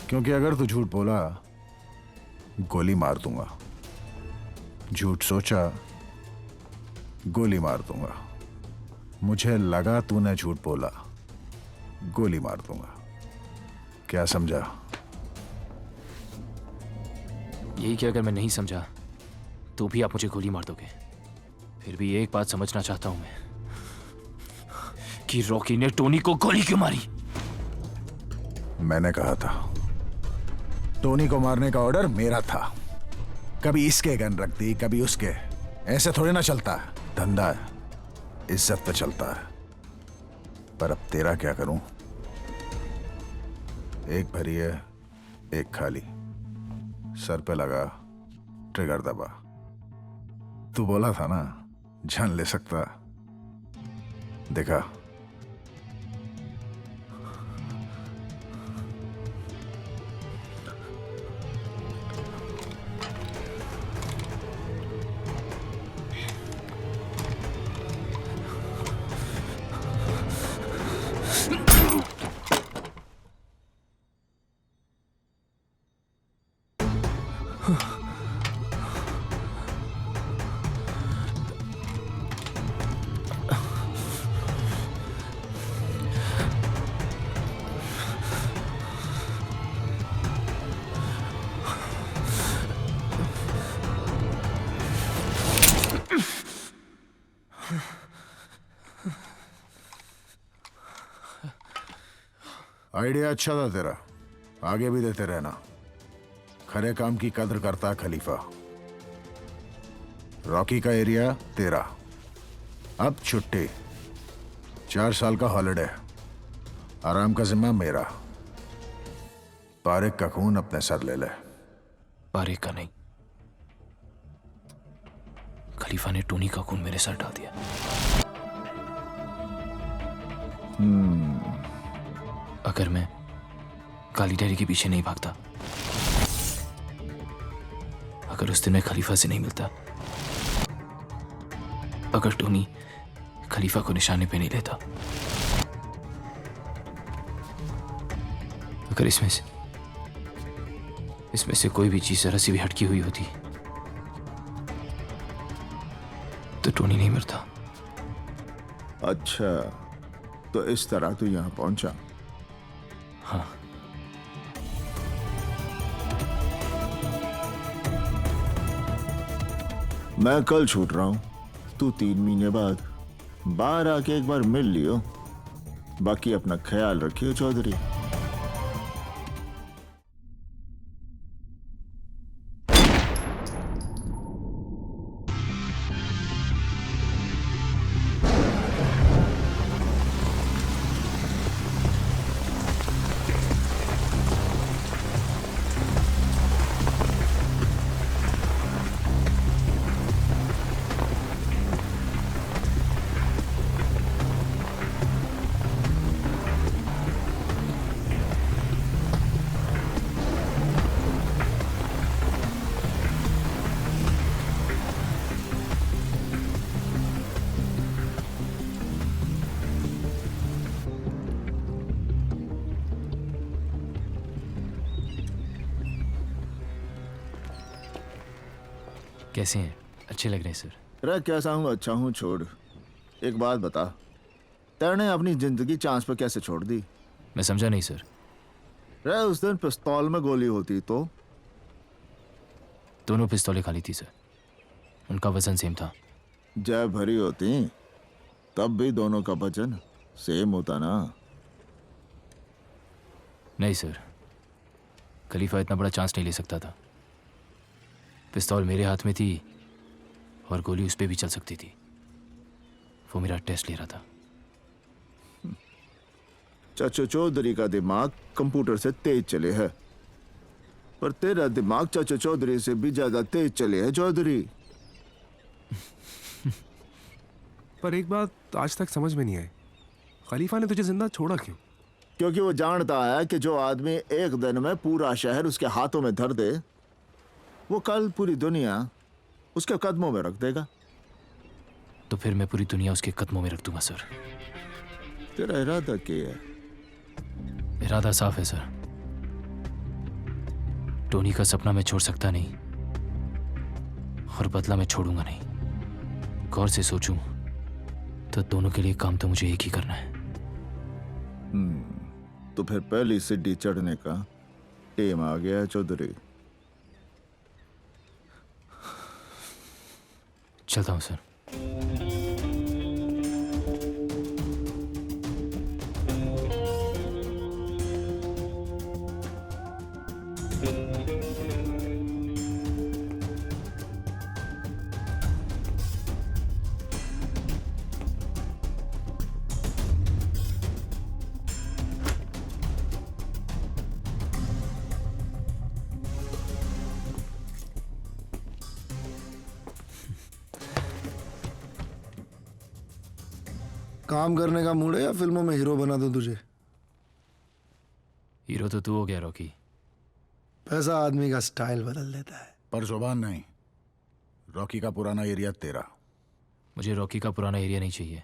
L: क्योंकि अगर तू झूठ बोला गोली मार दूंगा, झूठ सोचा गोली मार दूंगा, मुझे लगा तूने झूठ बोला गोली मार दूंगा। क्या समझा?
C: यही कि अगर मैं नहीं समझा तो भी आप मुझे गोली मार दोगे। फिर भी एक बात समझना चाहता हूं मैं कि रॉकी ने टोनी को गोली क्यों मारी।
L: मैंने कहा था टोनी को मारने का ऑर्डर मेरा था। कभी इसके गन रख दी, कभी उसके। ऐसे थोड़े ना चलता है, धंधा है, इज्जत पे चलता है। पर अब तेरा क्या करूं? एक भरी है, एक खाली। सर पे लगा, ट्रिगर दबा। तू बोला था ना जान ले सकता। देखा? आइडिया अच्छा था तेरा, आगे भी देते रहना। खरे काम की कद्र करता खलीफा। रॉकी का एरिया तेरा। अब छुट्टी, 4 साल का हॉलिडे, आराम का जिम्मा मेरा। पारिक का खून अपने सर ले ले।
C: पारिक का नहीं, खलीफा ने टोनी का खून मेरे सर डाल दिया। अगर मैं काली डायरी के पीछे नहीं भागता, अगर उस दिन मैं खलीफा से नहीं मिलता, अगर टोनी खलीफा को निशाने पे नहीं लेता, अगर इसमें से कोई भी चीज जरा सी भी हटकी हुई होती तो टोनी नहीं मरता।
D: अच्छा, तो इस तरह तू यहां पहुंचा?
C: हाँ।
D: मैं कल छूट रहा हूं, तू 3 महीने बाद बाहर आके एक बार मिल लियो। बाकी अपना ख्याल रखियो चौधरी।
C: कैसे हैं? अच्छे लग रहे हैं सर।
D: अरे कैसा हूँ? अच्छा हूँ। छोड़, एक बात बता, तेने अपनी जिंदगी चांस पे कैसे छोड़ दी?
C: मैं समझा नहीं सर।
D: रे उस दिन पिस्तौल में गोली होती तो?
C: दोनों पिस्तौलें खाली थी सर, उनका वजन सेम था।
D: जब भरी होती तब भी दोनों का वजन सेम होता ना?
C: नहीं सर, खलीफा इतना बड़ा चांस नहीं ले सकता था। पिस्तौल मेरे हाथ में थी और गोली उस पे भी चल सकती थी। वो मेरा टेस्ट ले रहा था।
D: चाचा चौधरी का दिमाग कंप्यूटर से तेज चले है, पर तेरा दिमाग चाचा चौधरी से भी ज्यादा तेज चले है चौधरी।
M: पर एक बात आज तक समझ में नहीं आई, खलीफा ने तुझे जिंदा छोड़ा क्यों?
D: क्योंकि वो जानता है कि जो आदमी एक दिन में पूरा शहर उसके हाथों में धर दे, वो कल पूरी दुनिया उसके कदमों में रख देगा।
C: तो फिर मैं पूरी दुनिया उसके कदमों में रख दूंगा सर।
D: तेरा इरादा क्या है?
C: इरादा साफ है सर। टोनी का सपना मैं छोड़ सकता नहीं और बदला मैं छोड़ूंगा नहीं। गौर से सोचूं तो दोनों के लिए काम तो मुझे एक ही करना है।
D: तो फिर पहली सीढ़ी चढ़ने का टेम आ गया है चौधरी।
C: चलता हूं सर।
P: काम करने का मूड है या फिल्मों में हीरो बना दूं तुझे?
C: हीरो तो तू हो गया रॉकी।
P: पैसा आदमी का स्टाइल बदल देता है।
L: पर जुबान नहीं। रॉकी का पुराना एरिया तेरा।
C: मुझे रॉकी का पुराना एरिया नहीं चाहिए,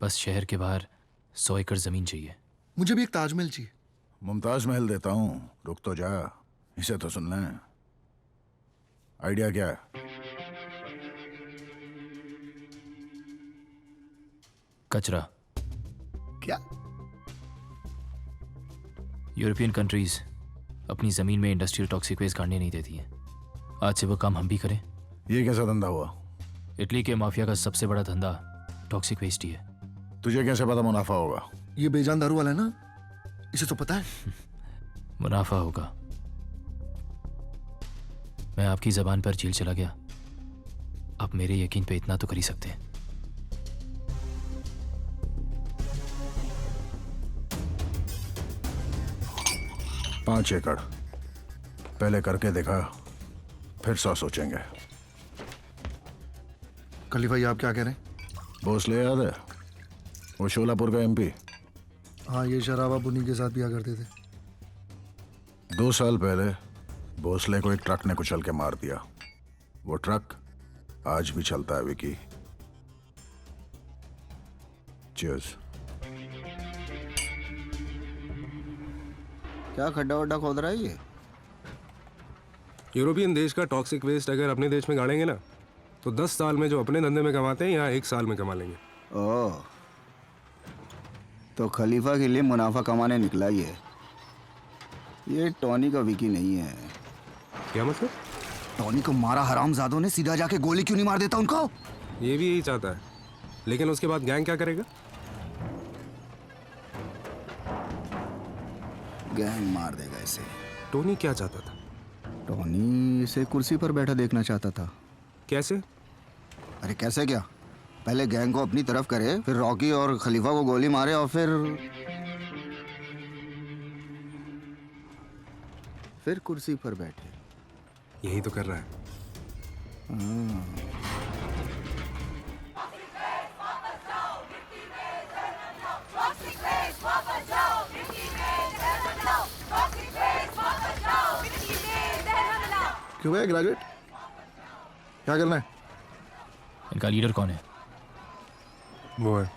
C: बस शहर के बाहर 100 एकड़ जमीन चाहिए।
P: मुझे भी एक ताजमहल चाहिए।
L: मुमताज महल देता हूं, रुक तो जा, इसे तो सुन लें। आइडिया क्या है?
C: कचरा।
P: क्या?
C: यूरोपियन कंट्रीज अपनी जमीन में इंडस्ट्रियल टॉक्सिक वेस्ट गाड़ने नहीं देती हैं। आज से वो काम हम भी करें।
L: ये कैसा धंधा हुआ?
C: इटली के माफिया का सबसे बड़ा धंधा टॉक्सिक वेस्ट ही है।
L: तुझे कैसे पता मुनाफा होगा?
P: ये बेजान दारू वाला है ना, इसे तो पता है।
C: मुनाफा होगा। मैं आपकी जबान पर जेल चला गया, आप मेरे यकीन पे इतना तो कर ही सकते हैं।
L: 5 एकड़ पहले करके देखा, फिर 100 सोचेंगे।
P: खलीफा ये आप क्या कह रहे हैं?
L: भोसले याद है, वो शोलापुर का एमपी।
P: हाँ, ये शराब आप उन्हीं के साथ पिया करते थे।
L: 2 साल पहले भोसले को एक ट्रक ने कुचल के मार दिया। वो ट्रक आज भी चलता है विकी। चीयर्स।
K: क्या खड्डा वड्डा खोद रहा है ये?
M: यूरोपियन देश का टॉक्सिक वेस्ट अगर अपने देश में गाड़ेंगे ना तो 10 साल में जो अपने धंधे में कमाते हैं यहाँ 1 साल में कमा लेंगे।
K: ओह, तो खलीफा के लिए मुनाफा कमाने निकला ये टॉनी का विकी नहीं है।
M: क्या मतलब?
K: टॉनी को मारा हरामजादों ने, सीधा जाके गोली क्यों नहीं मार देता उनको?
M: ये भी यही चाहता है, लेकिन उसके बाद गैंग क्या करेगा?
K: गैंग मार देगा इसे।
M: टोनी क्या चाहता था?
K: टॉनी इसे कुर्सी पर बैठा देखना चाहता था।
M: कैसे?
K: अरे कैसे क्या, पहले गैंग को अपनी तरफ करे, फिर रॉकी और खलीफा को गोली मारे और फिर कुर्सी पर बैठे।
M: यही तो कर रहा है।
P: क्यों है ग्रेजुएट? क्या करना है?
C: इनका लीडर कौन है?
M: वो है।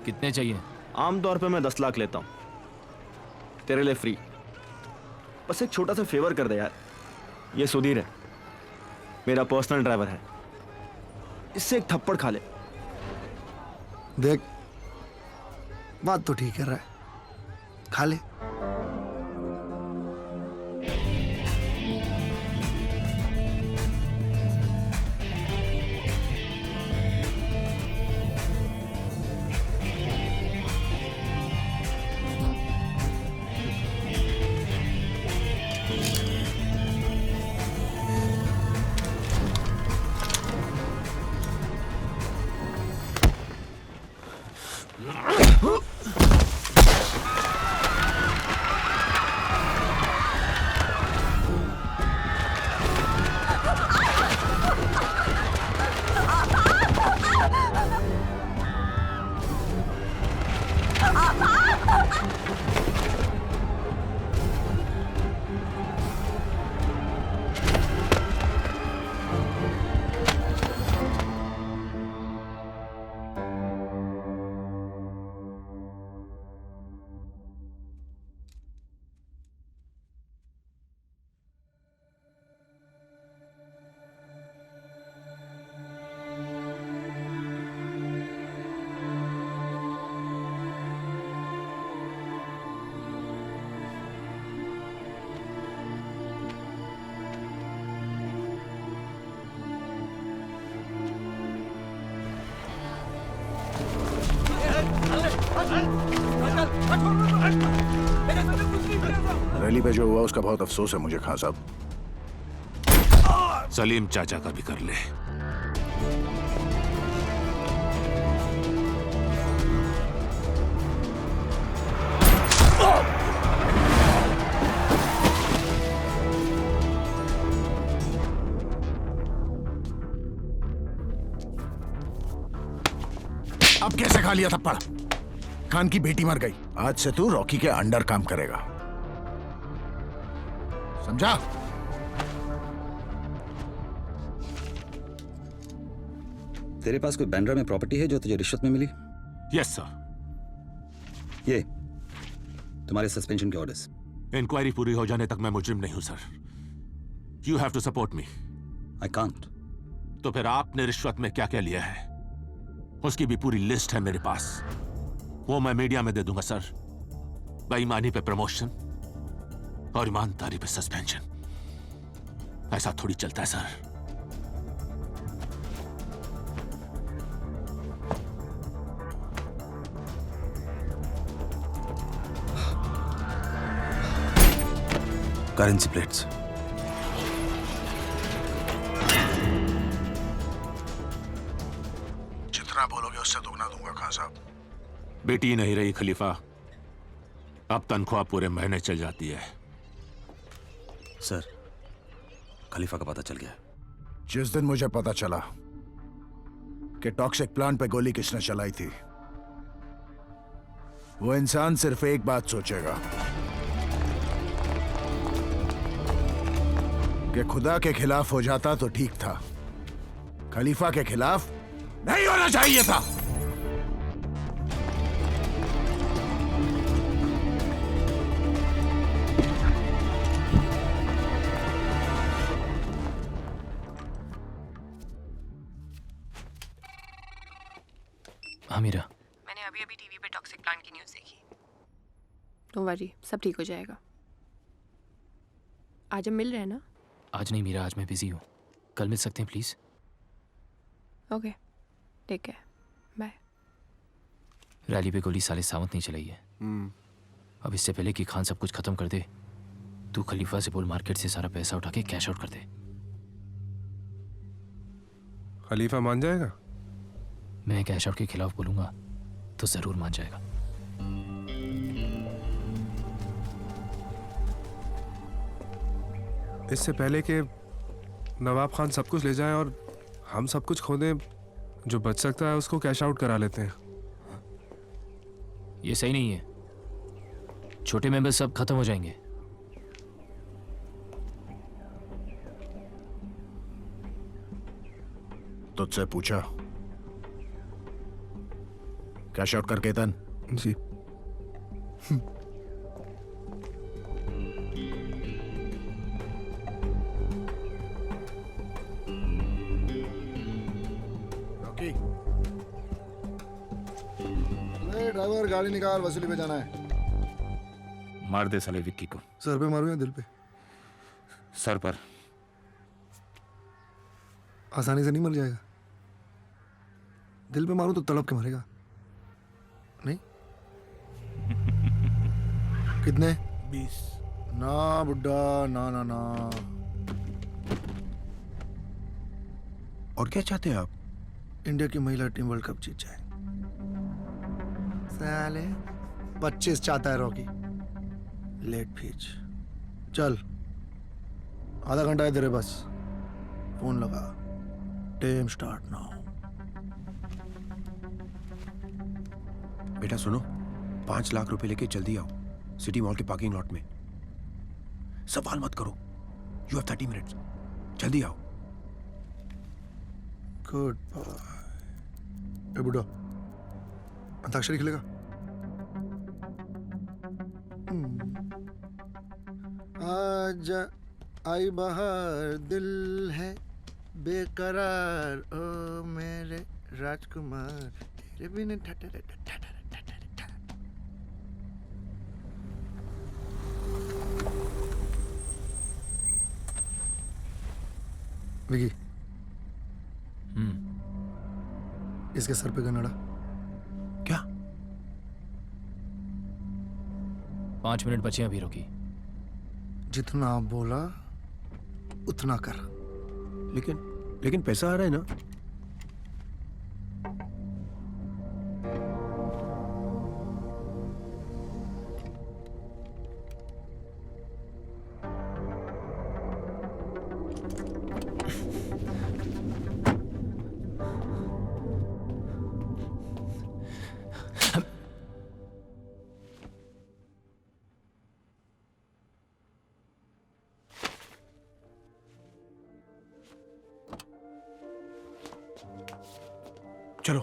C: कितने चाहिए?
B: आमतौर पे मैं 10 लाख लेता हूँ, तेरे लिए फ्री। बस एक छोटा सा फेवर कर दे यार। ये सुधीर है, मेरा पर्सनल ड्राइवर है, इससे एक थप्पड़ खा ले।
P: देख, बात तो ठीक कर रहा है, खा ले।
L: रैली पे जो हुआ उसका बहुत अफसोस है मुझे खान साहब।
O: सलीम चाचा का भी कर ले।
L: अब कैसे खा लिया थप्पड़? खान की बेटी मर गई, आज से तू रॉकी के अंडर काम करेगा, समझा?
Q: तेरे पास कोई बैंड्रा में प्रॉपर्टी है जो तुझे रिश्वत में मिली?
O: Yes sir.
Q: ये तुम्हारे सस्पेंशन के ऑर्डर्स।
O: इंक्वायरी पूरी हो जाने तक मैं मुजरिम नहीं हूं sir. You have to support me.
Q: I can't.
O: तो फिर आपने रिश्वत में क्या क्या लिया है उसकी भी पूरी लिस्ट है मेरे पास, वो मैं मीडिया में दे दूंगा सर। बेईमानी पे प्रमोशन और ईमानदारी पे सस्पेंशन, ऐसा थोड़ी चलता है सर।
Q: Currency plates.
L: जितना बोलोगे उससे दोगुना दूंगा खान साहब।
O: बेटी नहीं रही खलीफा, अब तनख्वाह पूरे महीने चल जाती है।
R: सर, खलीफा का पता चल गया।
L: जिस दिन मुझे पता चला कि टॉक्सिक प्लांट पे गोली किसने चलाई थी, वो इंसान सिर्फ एक बात सोचेगा कि खुदा के खिलाफ हो जाता तो ठीक था, खलीफा के खिलाफ नहीं होना चाहिए था।
C: हाँ मीरा,
N: मैंने अभी अभी टीवी पे टॉक्सिक प्लांट की न्यूज़ देखी। डोंट वरी, सब ठीक हो जाएगा। आज हम मिल रहे हैं ना?
C: आज नहीं मीरा, आज मैं बिजी हूँ। कल मिल सकते हैं please?
N: Okay, take care, bye.
C: Rally पे गोली साले सावंत नहीं चलाई है। अब इससे पहले कि खान सब कुछ खत्म कर दे, तू खलीफा से बोल मार्केट से सारा पैसा उठा के कैश आउट कर दे।
M: खलीफा मान जाएगा?
C: मैं कैश आउट के खिलाफ बोलूंगा तो जरूर मान जाएगा।
M: इससे पहले कि नवाब खान सब कुछ ले जाए और हम सब कुछ खो दें, जो बच सकता है उसको कैश आउट करा लेते हैं।
C: ये सही नहीं है, छोटे मेंबर सब खत्म हो जाएंगे।
L: तुझसे पूछा कैश आउट करके तन
M: जी।
P: ड्राइवर गाड़ी निकाल, वसूली पे जाना है।
J: मार दे साले विक्की को।
P: सर पे मारूं या दिल पे?
J: सर पर।
P: आसानी से नहीं मर जाएगा। दिल पे मारूं तो तड़प के मरेगा। नहीं? कितने?
L: 20।
P: ना बुड्ढा, ना ना ना।
L: और क्या चाहते हैं आप?
P: इंडिया की महिला टीम वर्ल्ड कप जीत जाए। साले 25 चाहता है रॉकी। लेट फीच। चल, आधा घंटा है तेरे बस। फोन लगा। टेम स्टार्ट नाउ।
R: बेटा सुनो, 5 लाख रुपए लेके जल्दी आओ, सिटी मॉल के पार्किंग लॉट में। सवाल मत करो। You have 30 minutes. जल्दी आओ।
P: Good bye. ए बुड्ढा, अंताक्षरी खेलेगा? आज आई बहार, दिल है बेकरार, ओ मेरे राजकुमार, तेरे बिन ठठर ठठर। विकी, इसके सर पे गनड़ा।
R: क्या?
C: 5 मिनट बचे अभी रोकी।
P: जितना बोला उतना कर।
R: लेकिन पैसा आ रहा है ना? चलो।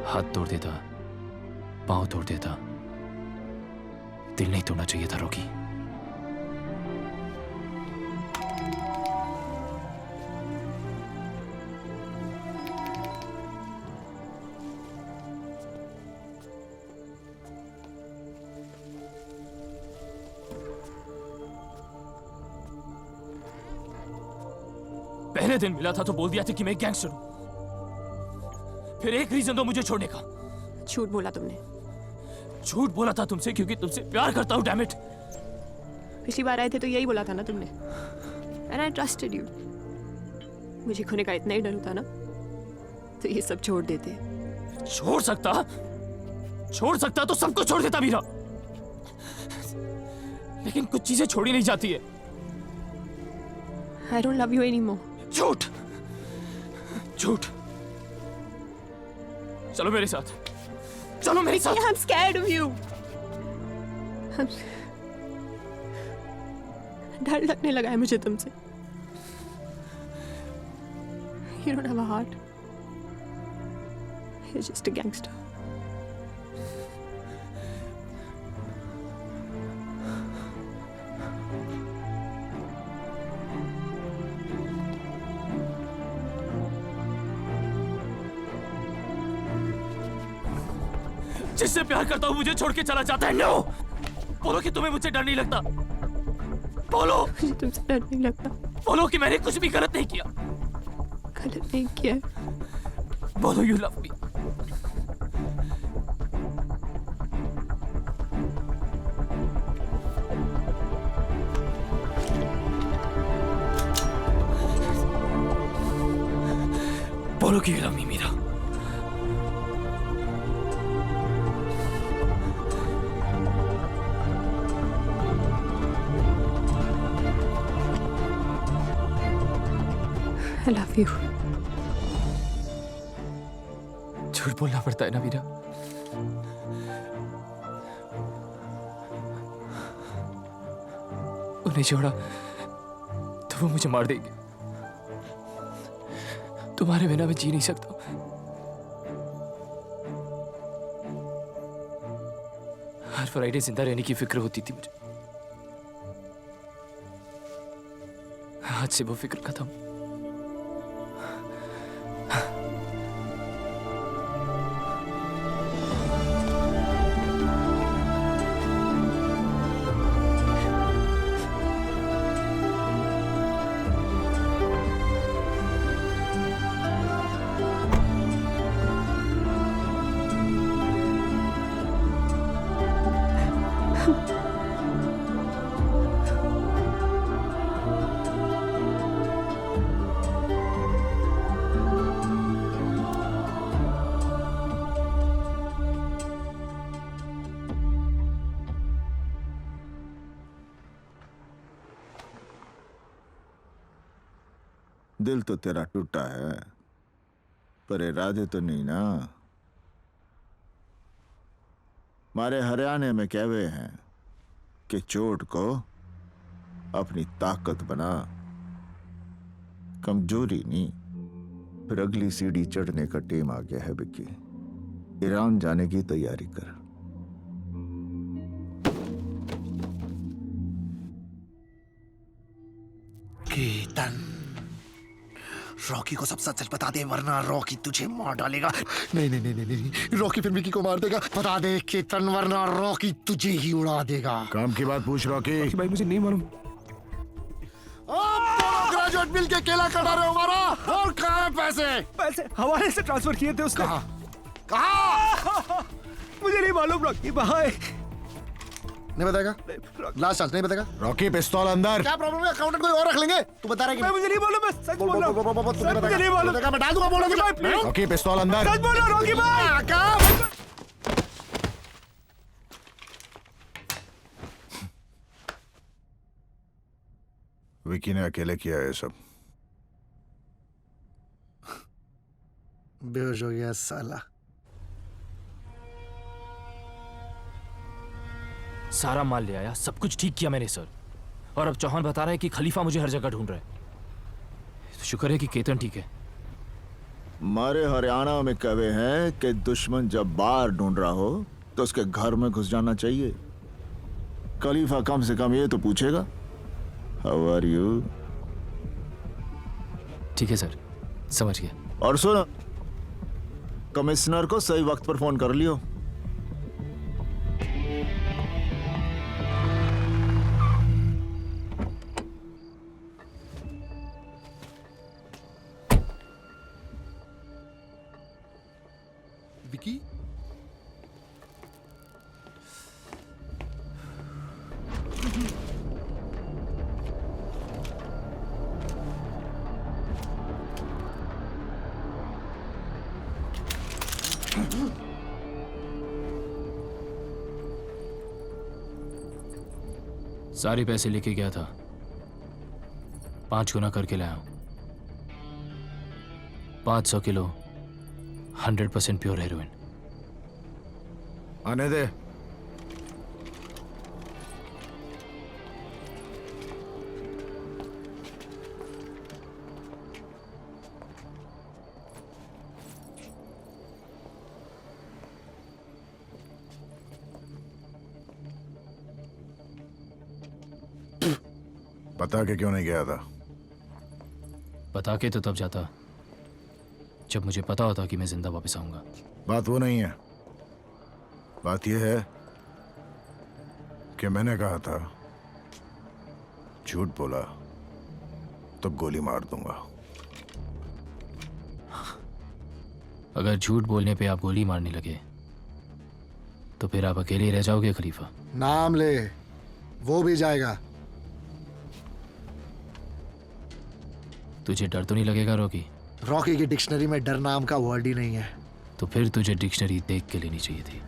C: हाथ तोड़ देता, पांव तोड़ देता, दिल नहीं तोड़ना चाहिए था रॉकी। पहले दिन मिला था तो बोल दिया था कि मैं गैंगस्टर हूं। फिर एक रीजन दो मुझे छोड़ने का।
N: झूठ बोला तुमने।
C: झूठ बोला था तुमसे क्योंकि तुमसे प्यार करता हूं, डैम इट।
N: पिछली बार आए थे तो यही बोला था ना तुमने। And I trusted you. मुझे खोने का इतना ही डर होता ना तो ये सब छोड़ देते।
C: छोड़ सकता तो सबको छोड़ देता मीरा। लेकिन कुछ चीजें छोड़ी नहीं जाती है।
N: I don't love you anymore.
C: झूठ। चलो मेरे साथ।
N: I'm scared of you. डर लगने लगा है मुझे तुमसे। You don't have a heart. You're just a gangster.
C: जिससे प्यार करता हूं मुझे छोड़ के चला जाता है। नो, बोलो कि तुम्हें मुझसे डर नहीं लगता। बोलो
N: मुझे तुमसे डर नहीं लगता।
C: बोलो कि मैंने कुछ भी गलत नहीं किया।
N: गलत नहीं किया।
C: बोलो यू लव मी। बोलो कि you love me Meera.
N: I love you.
C: झूठ बोलना पड़ता है ना मीरा। उन्हें छोड़ा तो वो मुझे मार देंगे। तुम्हारे बिना मैं जी नहीं सकता। हर फ्राइडे जिंदा रहने की फिक्र होती थी मुझे। आज से वो फिक्र खत्म।
D: दिल तो तेरा टूटा है पर इरादे तो नहीं ना। हमारे हरियाणे में कहवे हैं कि चोट को अपनी ताकत बना, कमजोरी नहीं। फिर अगली सीढ़ी चढ़ने का टेम आ गया है विक्की। ईरान जाने की तैयारी कर।
P: केतन, रॉकी को सब सच सच बता दे वरना रॉकी तुझे मार डालेगा। नहीं नहीं नहीं नहीं नहीं, रॉकी फिर विकी को मार देगा। बता दे केतन वरना रॉकी तुझे ही उड़ा देगा।
L: काम की बात पूछ रॉकी।
M: भाई मुझे नहीं मालूम।
P: ग्रेजुएट मिल के केला कटा रहे हो हमारा। और कहाँ है पैसे?
R: पैसे हवाले से ट्रांसफर किए थे उसने।
P: कहाँ?
R: मुझे नहीं मालूम रॉकी भाई।
P: नहीं बताएगा? लास्ट चांस नहीं बताएगा?
L: रॉकी पिस्तौल अंदर।
P: क्या प्रॉब्लम है? अकाउंटेंट कोई और रख लेंगे। तू बता रहा है कि
R: मुझे नहीं मालूम, मैं सच बोल रहा हूं।
P: मुझे नहीं मालूम। मैं डाल दूंगा बोलो भाई।
L: रॉकी पिस्तौल अंदर।
R: सच बोल रहा हूं रॉकी भाई।
P: क्या?
L: विकी ने अकेले किया है सब।
P: बेहोश हो गया साला।
C: सारा माल ले आया, सब कुछ ठीक किया मैंने सर। और अब चौहान बता रहा है कि खलीफा मुझे हर जगह ढूंढ रहा है। तो शुक्र है कि केतन ठीक है।
D: हमारे हरियाणा में कहे हैं कि दुश्मन जब बाहर ढूंढ रहा हो तो उसके घर में घुस जाना चाहिए। खलीफा कम से कम ये तो पूछेगा, हाउ आर यू?
C: ठीक है सर, समझ गया।
D: और सुन, कमिश्नर को सही वक्त पर फोन कर लियो।
C: सारे पैसे लेके गया था, 5 गुना करके लाया हूं। 500 किलो 100% प्योर हेरोइन।
L: आने दे। बता के क्यों नहीं गया था?
C: बता के तो तब जाता जब मुझे पता होता कि मैं जिंदा वापस आऊंगा।
L: बात वो नहीं है, बात यह है कि मैंने कहा था झूठ बोला तो गोली मार दूंगा।
C: अगर झूठ बोलने पे आप गोली मारने लगे तो फिर आप अकेले रह जाओगे खलीफा।
P: नाम ले, वो भी जाएगा।
C: तुझे डर तो नहीं लगेगा रॉकी?
P: रॉकी की डिक्शनरी में डर नाम का वर्ड ही नहीं है।
C: तो फिर तुझे डिक्शनरी देख के लेनी चाहिए थी।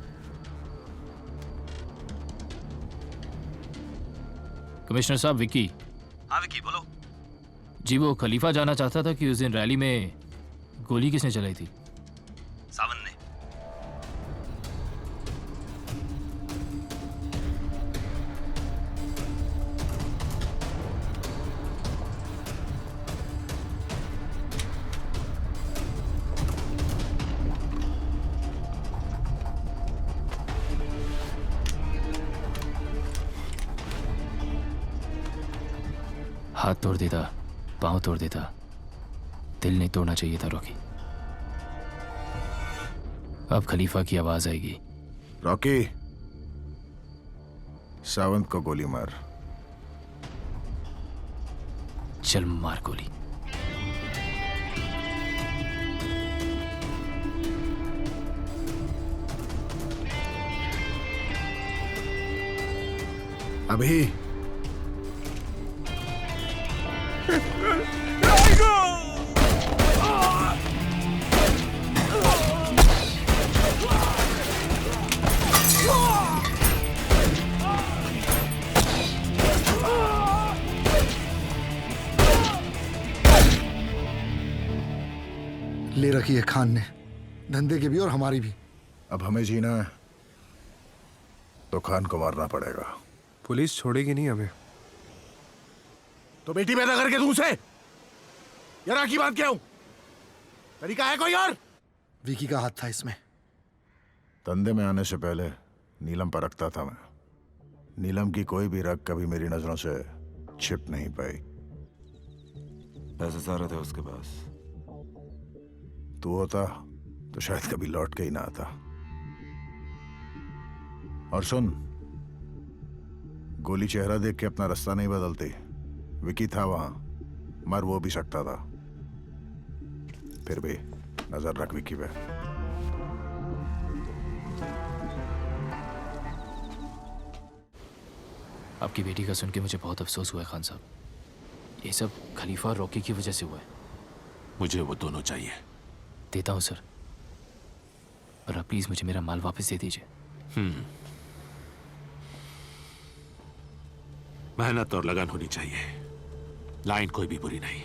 C: कमिश्नर साहब, विक्की।
I: हाँ विक्की, बोलो।
C: जी, वो खलीफा जाना चाहता था कि उस दिन रैली में गोली किसने चलाई थी?
I: सावन ने।
C: हाथ तोड़ देता, पांव तोड़ देता, दिल नहीं तोड़ना चाहिए था रॉकी। अब खलीफा की आवाज आएगी।
L: रॉकी, सावंत को गोली मार।
C: चल मार गोली।
L: अभी
P: ले रखी है खान ने, धंधे की भी और हमारी भी।
L: अब हमें जीना है तो खान को मारना पड़ेगा।
M: पुलिस छोड़ेगी नहीं हमें।
L: तो बेटी पैदा करके तू उसे यार की बात क्या हूं? तरीका है कोई और?
P: विकी का हाथ था इसमें।
L: धंधे में आने से पहले नीलम पर रखता था मैं। नीलम की कोई भी रग कभी मेरी नजरों से छिप नहीं पाई।
A: पैसे सारे थे उसके पास।
L: तू होता तो शायद कभी लौट के ही ना आता। और सुन, गोली चेहरा देख के अपना रास्ता नहीं बदलती। विकी था वहां, मर वो भी सकता था। फिर भी नजर रख विकी पे।
C: आपकी बेटी का सुन के मुझे बहुत अफसोस हुआ है खान साहब। ये सब खलीफा और रॉकी की वजह से हुआ है।
O: मुझे वो दोनों चाहिए।
C: देता हूं सर, और आप प्लीज मुझे मेरा माल वापस दे दीजिए।
O: मेहनत और लगन होनी चाहिए। लाइन कोई भी बुरी नहीं।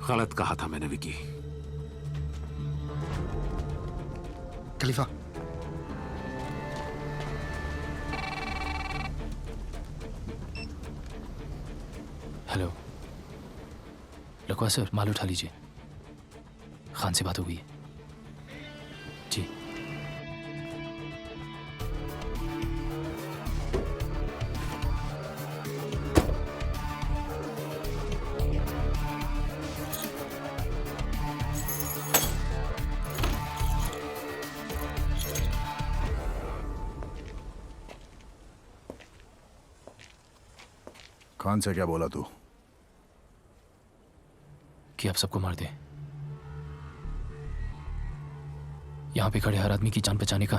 O: गलत कहा था मैंने विकी।
P: खलीफा,
C: हेलो लकवा सर, माल उठा लीजिए। खान से बात हो गई है जी।
L: खान से क्या बोला तू?
C: कि आप सबको मार दें। यहाँ पे खड़े हर आदमी की जान बचाने का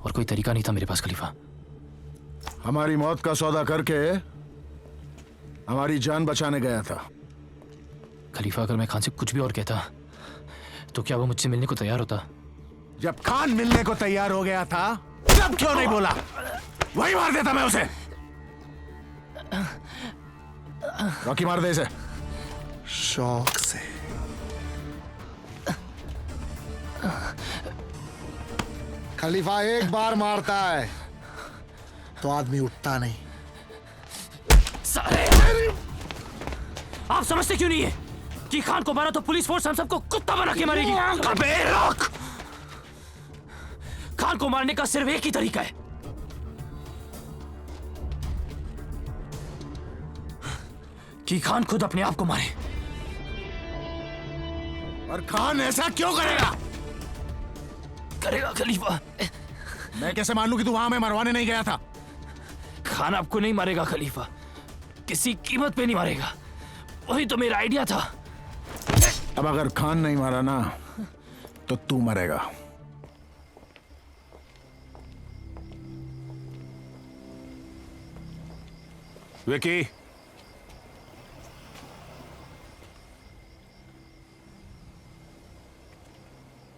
C: और कोई तरीका नहीं था मेरे पास खलीफा।
L: हमारी मौत का सौदा करके हमारी जान बचाने गया था।
C: खलीफा अगर मैं खान से कुछ भी और कहता तो क्या वो मुझसे मिलने को तैयार होता?
L: जब खान मिलने को तैयार हो गया था तब क्यों नहीं बोला? वही मार देता मैं उसे। रॉकी मार दे इसे।
P: शौक से। खलीफा एक बार मारता है तो आदमी उठता नहीं।
C: साले! आप समझते क्यों नहीं है कि खान को मारा तो पुलिस फोर्स हम सबको कुत्ता बना के मारेगी? अबे रोक! खान को मारने का सिर्फ एक ही तरीका है, कि खान खुद अपने आप को मारे।
L: और खान ऐसा क्यों करेगा?
C: करेगा खलीफा।
L: मैं कैसे मान लूं कि तू वहां में मरवाने नहीं गया था?
C: खान आपको नहीं मारेगा खलीफा, किसी कीमत पे नहीं मारेगा। वही तो मेरा आइडिया था।
L: अब अगर खान नहीं मारा ना तो तू मरेगा।
J: विकी,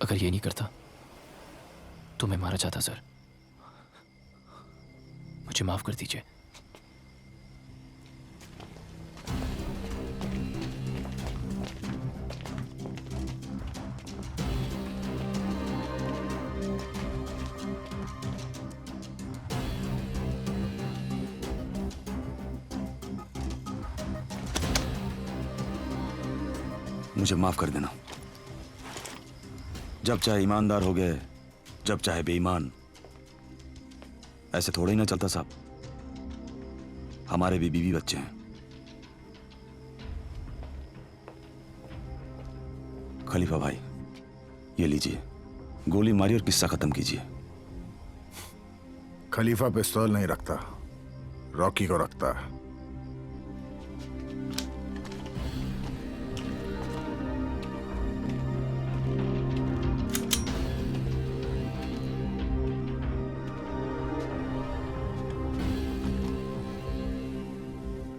C: अगर ये नहीं करता तो मैं मारा जाता सर। मुझे माफ कर दीजिए।
S: मुझे माफ कर देना। जब चाहे ईमानदार हो गए, जब चाहे बेईमान। ऐसे थोड़ा ही ना चलता साहब। हमारे भी बीवी बच्चे हैं। खलीफा भाई, ये लीजिए, गोली मारी और किस्सा खत्म कीजिए।
L: खलीफा पिस्तौल नहीं रखता, रॉकी को रखता है।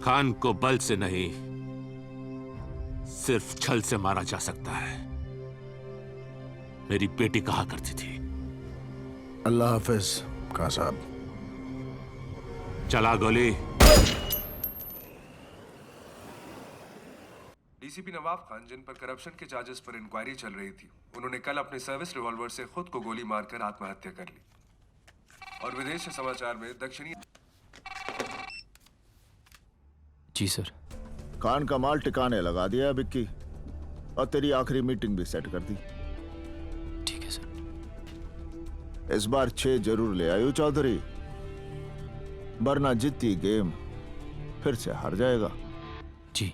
O: खान को बल से नहीं, सिर्फ छल से मारा जा सकता है। मेरी बेटी कहा करती थी।
L: अल्लाह हाफिज खान साहब।
O: चला गोली।
M: डीसीपी नवाब खान, जिन पर करप्शन के चार्जेस पर इंक्वायरी चल रही थी, उन्होंने कल अपने सर्विस रिवॉल्वर से खुद को गोली मारकर आत्महत्या कर ली। और विदेश समाचार में दक्षिणी।
C: जी सर।
D: खान का माल टिकाने लगा दिया है विक्की, और तेरी आखिरी मीटिंग भी सेट कर दी।
C: ठीक है सर।
D: इस बार 6 जरूर ले आयो चौधरी, वरना जीती गेम फिर से हार जाएगा।
C: जी।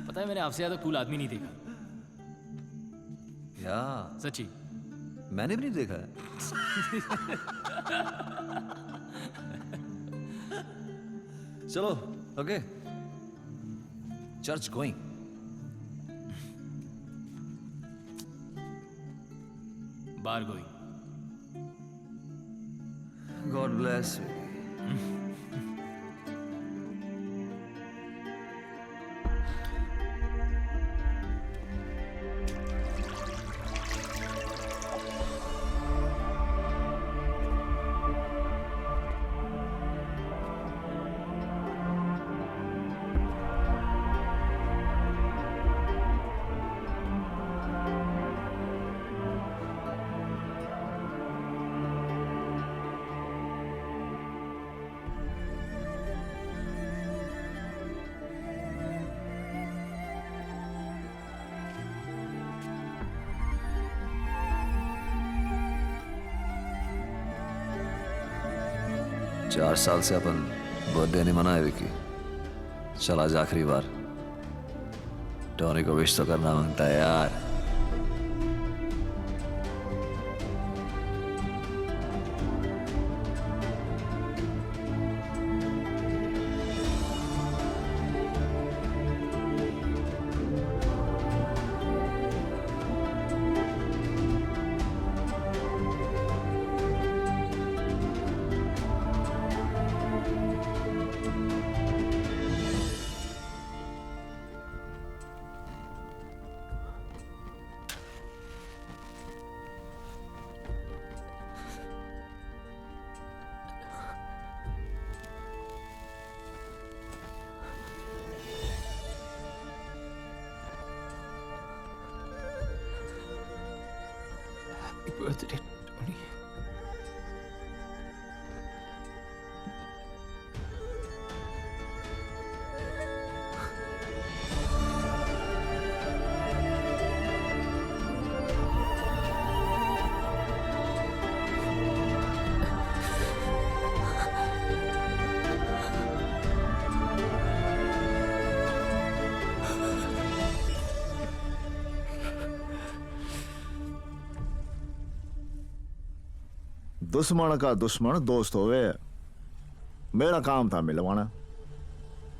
C: पता है, मैंने आपसे ज्यादा कूल आदमी नहीं देखा।
I: या
C: सच्ची?
I: मैंने भी नहीं देखा है। चलो, okay. Church going.
C: Bar going.
I: God bless you. चार साल से अपन बर्थडे नहीं मनाए विकी। चल आज आखिरी बार। टोनी को विश तो करना मांगता है यार।
C: Birthday Tony.
D: दुश्मन का दुश्मन दोस्त होवे। मेरा काम था मिलवाना,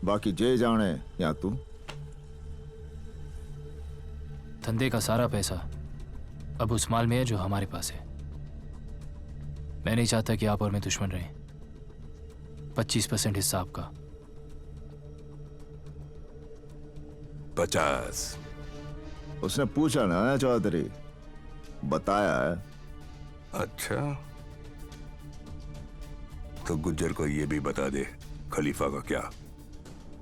D: बाकी जे जाने या तू।
C: धंधे का सारा पैसा अब उस माल में है जो हमारे पास है। मैं नहीं चाहता कि आप और मैं दुश्मन रहें। 25% हिस्सा आपका।
A: 50।
D: उसने पूछा ना चौधरी, बताया है।
A: अच्छा, तो गुज्जर को ये भी बता दे खलीफा का क्या।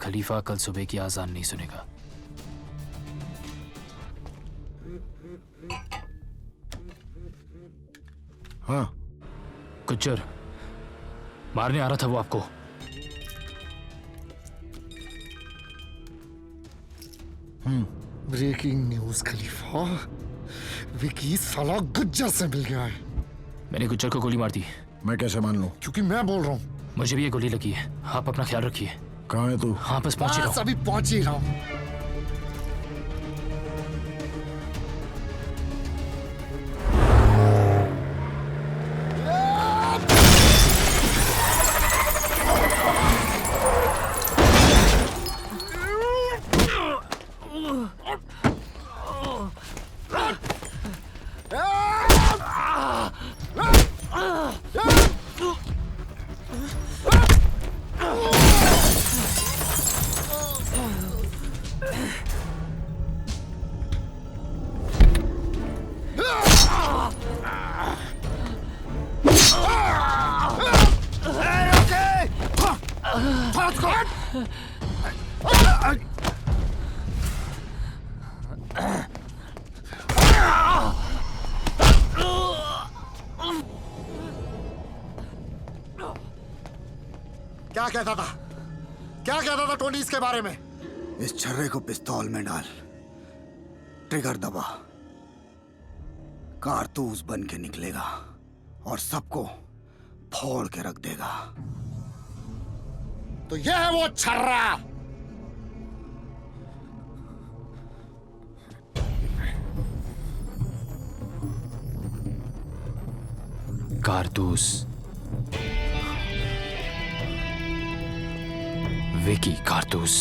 C: खलीफा कल सुबह की आजान नहीं सुनेगा।
L: हाँ
C: गुज्जर मारने आ रहा था वो आपको।
P: ब्रेकिंग न्यूज खलीफा, विकी साला गुज्जर से मिल गया है।
C: मैंने गुज्जर को गोली मार दी।
L: मैं कैसे मान लूं?
P: क्योंकि मैं बोल रहा हूँ।
C: मुझे भी ये गोली लगी है। आप अपना ख्याल रखिए।
L: कहाँ है तू?
C: हाँ बस पहुंच ही रहा हूं।
P: अभी पहुंच ही रहा हूँ।
K: क्या कहता था? क्या कहता था टोनी इसके बारे में? इस छर्रे को पिस्तौल में डाल, ट्रिगर दबा, कारतूस बन के निकलेगा और सबको फोड़ के रख देगा।
P: तो यह है वो छर्रा।
C: कारतूस। विकी कारतूस।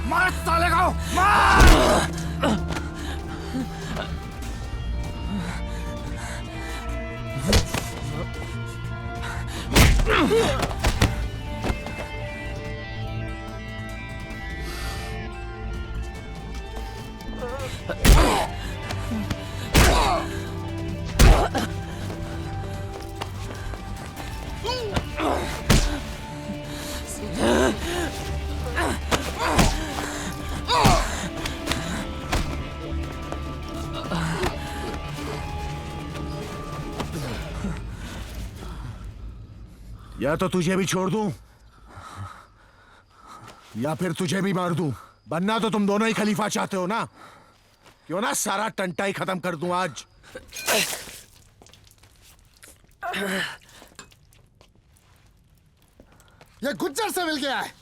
P: मार साले को, मार!
L: या तो तुझे भी छोड़ दूं या फिर तुझे भी मार दूं। बनना तो तुम दोनों ही खलीफा चाहते हो ना? क्यों ना सारा टंटा ही खत्म कर दूं आज।
K: ये गुज्जर से मिल गया है।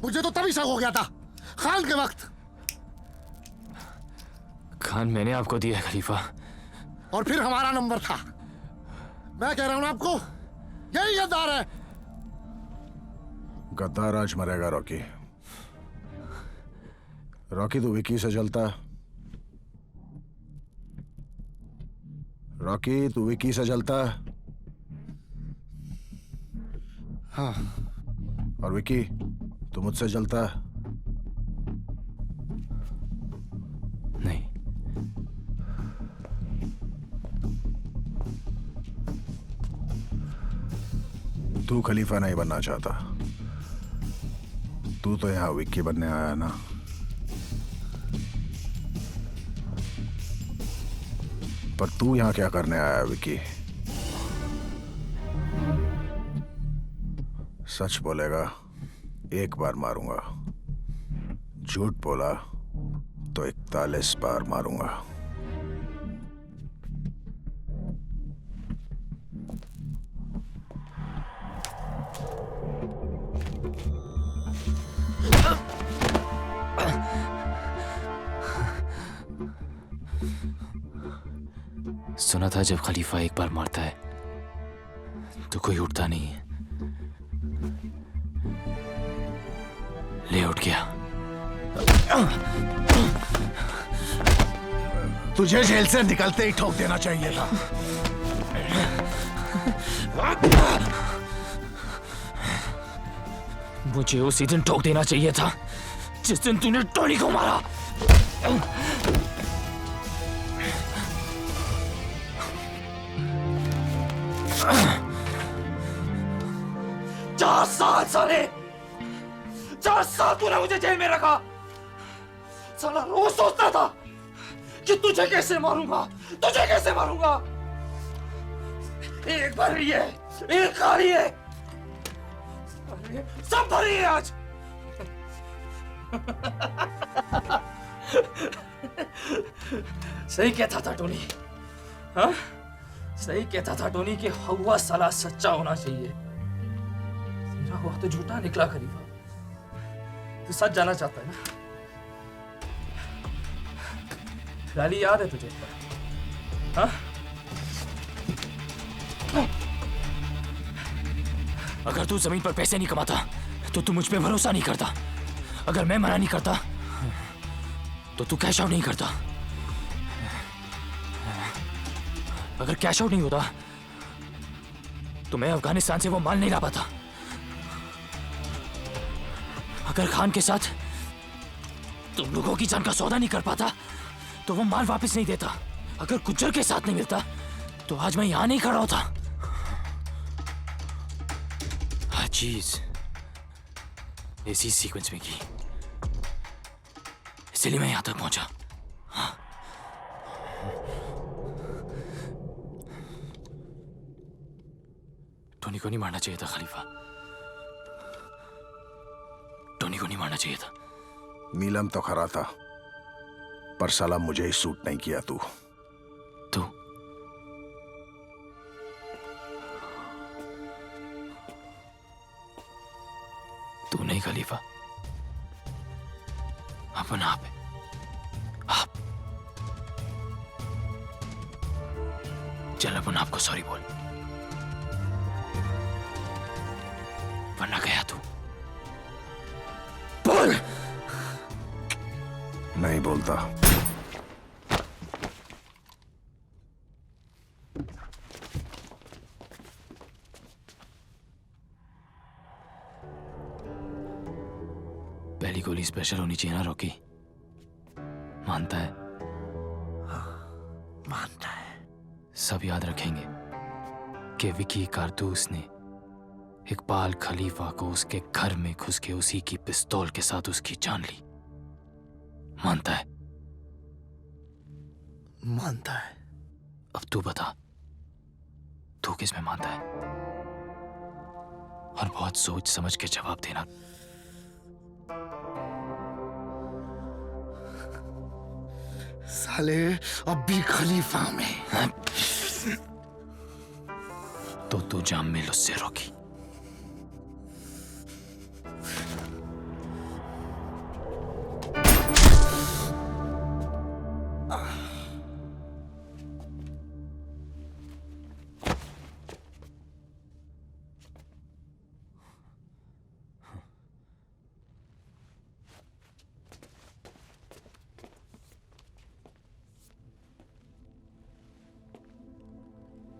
K: मुझे तो तभी शक हो गया था खान के वक्त।
C: खान मैंने आपको दिया है खलीफा।
K: और फिर हमारा नंबर था। मैं कह रहा हूं ना आपको, यही गद्दार है।
L: गद्दार आज मरेगा रॉकी। रॉकी तू विकी से जलता। रॉकी तू विकी से जलता।
K: हाँ।
L: और विकी तू मुझसे जलता।
C: नहीं।
L: तू खलीफा नहीं बनना चाहता। तू तो यहां विक्की बनने आया ना। पर तू यहां क्या करने आया विक्की? सच बोलेगा एक बार मारूंगा, झूठ बोला तो 41 बार मारूंगा।
C: सुना था जब खलीफा एक बार मारता है तो कोई उठता नहीं है। ले उठ गया।
L: तुझे जेल से निकलते ही ठोक देना चाहिए था।
C: मुझे उसी दिन ठोक देना चाहिए था जिस दिन तूने टोनी को मारा।
T: चार साल साले, 4 साल तूने मुझे जेल में रखा। साला रोज सोचता था कि तुझे कैसे मारूंगा, तुझे कैसे मारूंगा। एक भरी है, एक खाली है, सब भरी है आज। सही कहता था टोनी, हाँ? सही कहता था टोनी कि हवा साला सच्चा होना चाहिए। तेरा हुआ तो झूठा निकला खलीफा। तू सच जाना चाहता है ना? रैली याद है तुझे? हाँ?
C: अगर तू जमीन पर पैसे नहीं कमाता तो तू मुझ पे भरोसा नहीं करता। अगर मैं मना नहीं करता तो तू कैश आउट नहीं करता। अगर कैश आउट नहीं होता तो मैं अफगानिस्तान से वो माल नहीं ला पाता। अगर खान के साथ तुम लोगों की जान का सौदा नहीं कर पाता तो वो माल वापस नहीं देता। अगर गुज्जर के साथ नहीं मिलता तो आज मैं यहां नहीं खड़ा होता। हर चीज इसी सीक्वेंस में की, इसलिए मैं यहां तक पहुंचा। टोनी को नहीं मारना चाहिए था खलीफा। टोनी को नहीं मारना चाहिए था।
L: नीलम तो खरा था पर साला मुझे ही सूट नहीं किया तू।
C: तू नहीं खलीफा, अपना आप है। आप चल अपन आपको सॉरी बोल, वरना गया तू।
L: बोल। नहीं बोलता।
C: पहली गोली स्पेशल होनी चाहिए ना रॉकी? मानता है?
K: मानता है।
C: सब याद रखेंगे कि विकी कारतूस ने इकबाल खलीफा को उसके घर में घुस के उसी की पिस्तौल के साथ उसकी जान ली। मानता है?
K: मानता है।
C: अब तू बता, तू किस में मानता है? और बहुत सोच समझ के जवाब देना।
P: साले अब भी खलीफा में।
C: तो तू जाम में उससे रोकी।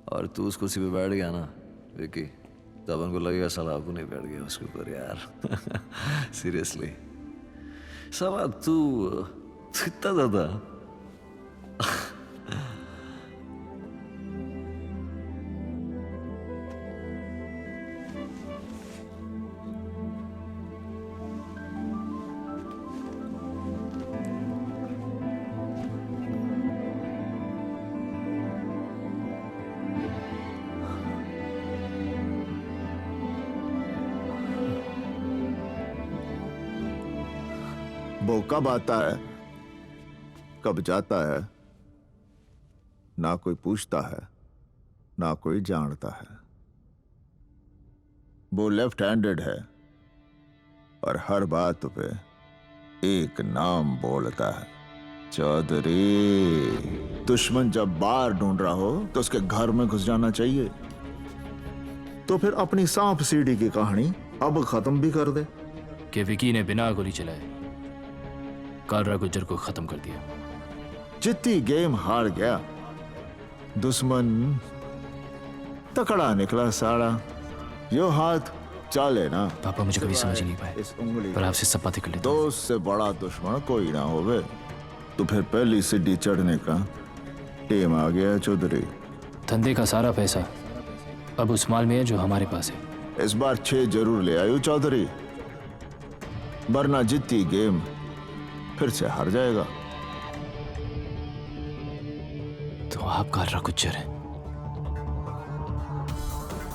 I: और तू उस कुर्सी पे बैठ गया ना विकी, तब उनको लगेगा साला आपको नहीं बैठ गया उसके ऊपर यार। सीरियसली साला तू इतना ज्यादा
D: वो कब आता है, कब जाता है, ना कोई पूछता है, ना कोई जानता है। वो लेफ्ट हैंडेड है और हर बात पे एक नाम बोलता है, चौधरी। दुश्मन जब बाहर ढूंढ रहा हो तो उसके घर में घुस जाना चाहिए। तो फिर अपनी सांप सीढ़ी की कहानी अब खत्म भी कर दे।
C: कि विकी ने बिना गोली चलाए कालरा गुज्जर को खत्म कर दिया।
D: जितनी गेम हार गया, दुश्मन तकड़ा निकला साड़ा। यो हाथ चाले ना।
C: पापा मुझे कभी समझ ही नहीं पाए,
D: इस उंगली
C: पर आपसे सब बातें कर लेता हूं।
D: दोस्त से बड़ा दुश्मन कोई ना होवे। तो फिर पहली सीढ़ी चढ़ने का टेम आ गया चौधरी।
C: धंधे का सारा पैसा अब उस माल में है जो हमारे पास है।
D: इस बार 6 जरूर ले आयो चौधरी, वरना जीती गेम फिर से हार जाएगा।
C: तो आप कालरा गुज्जर हैं।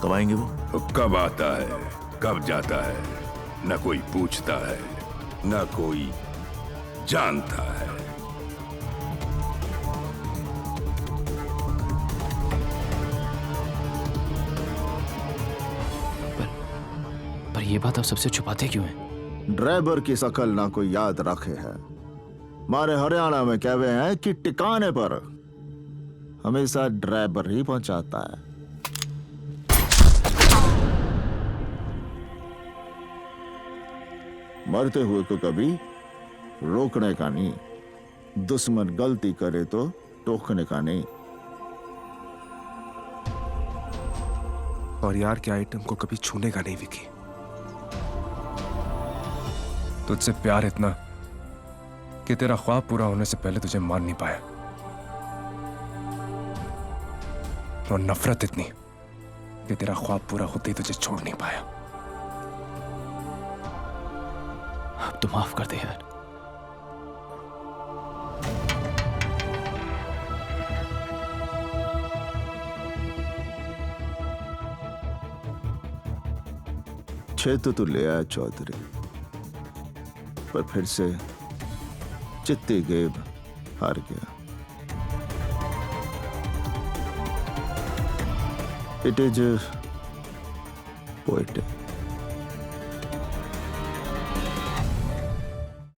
A: कब आएंगे वो? कब आता है, कब जाता है, न कोई पूछता है, न कोई जानता है।
C: पर ये बात आप सबसे छुपाते क्यों हैं?
D: ड्राइवर की शकल ना कोई याद रखे है। हमारे हरियाणा में कहवे हैं कि टिकाने पर हमेशा ड्राइवर ही पहुंचाता है। मरते हुए को कभी रोकने का नहीं, दुश्मन गलती करे तो टोकने का नहीं।
M: और यार के आइटम को कभी छूने का नहीं विकी। तुझसे प्यार इतना कि तेरा ख्वाब पूरा होने से पहले तुझे मान नहीं पाया, और नफरत इतनी कि तेरा ख्वाब पूरा होते ही तुझे छोड़ नहीं पाया।
C: अब तो माफ कर दे यार।
D: छह तो ले आया चौधरी, पर फिर से चित्ती गेम हार गया। It is poetic.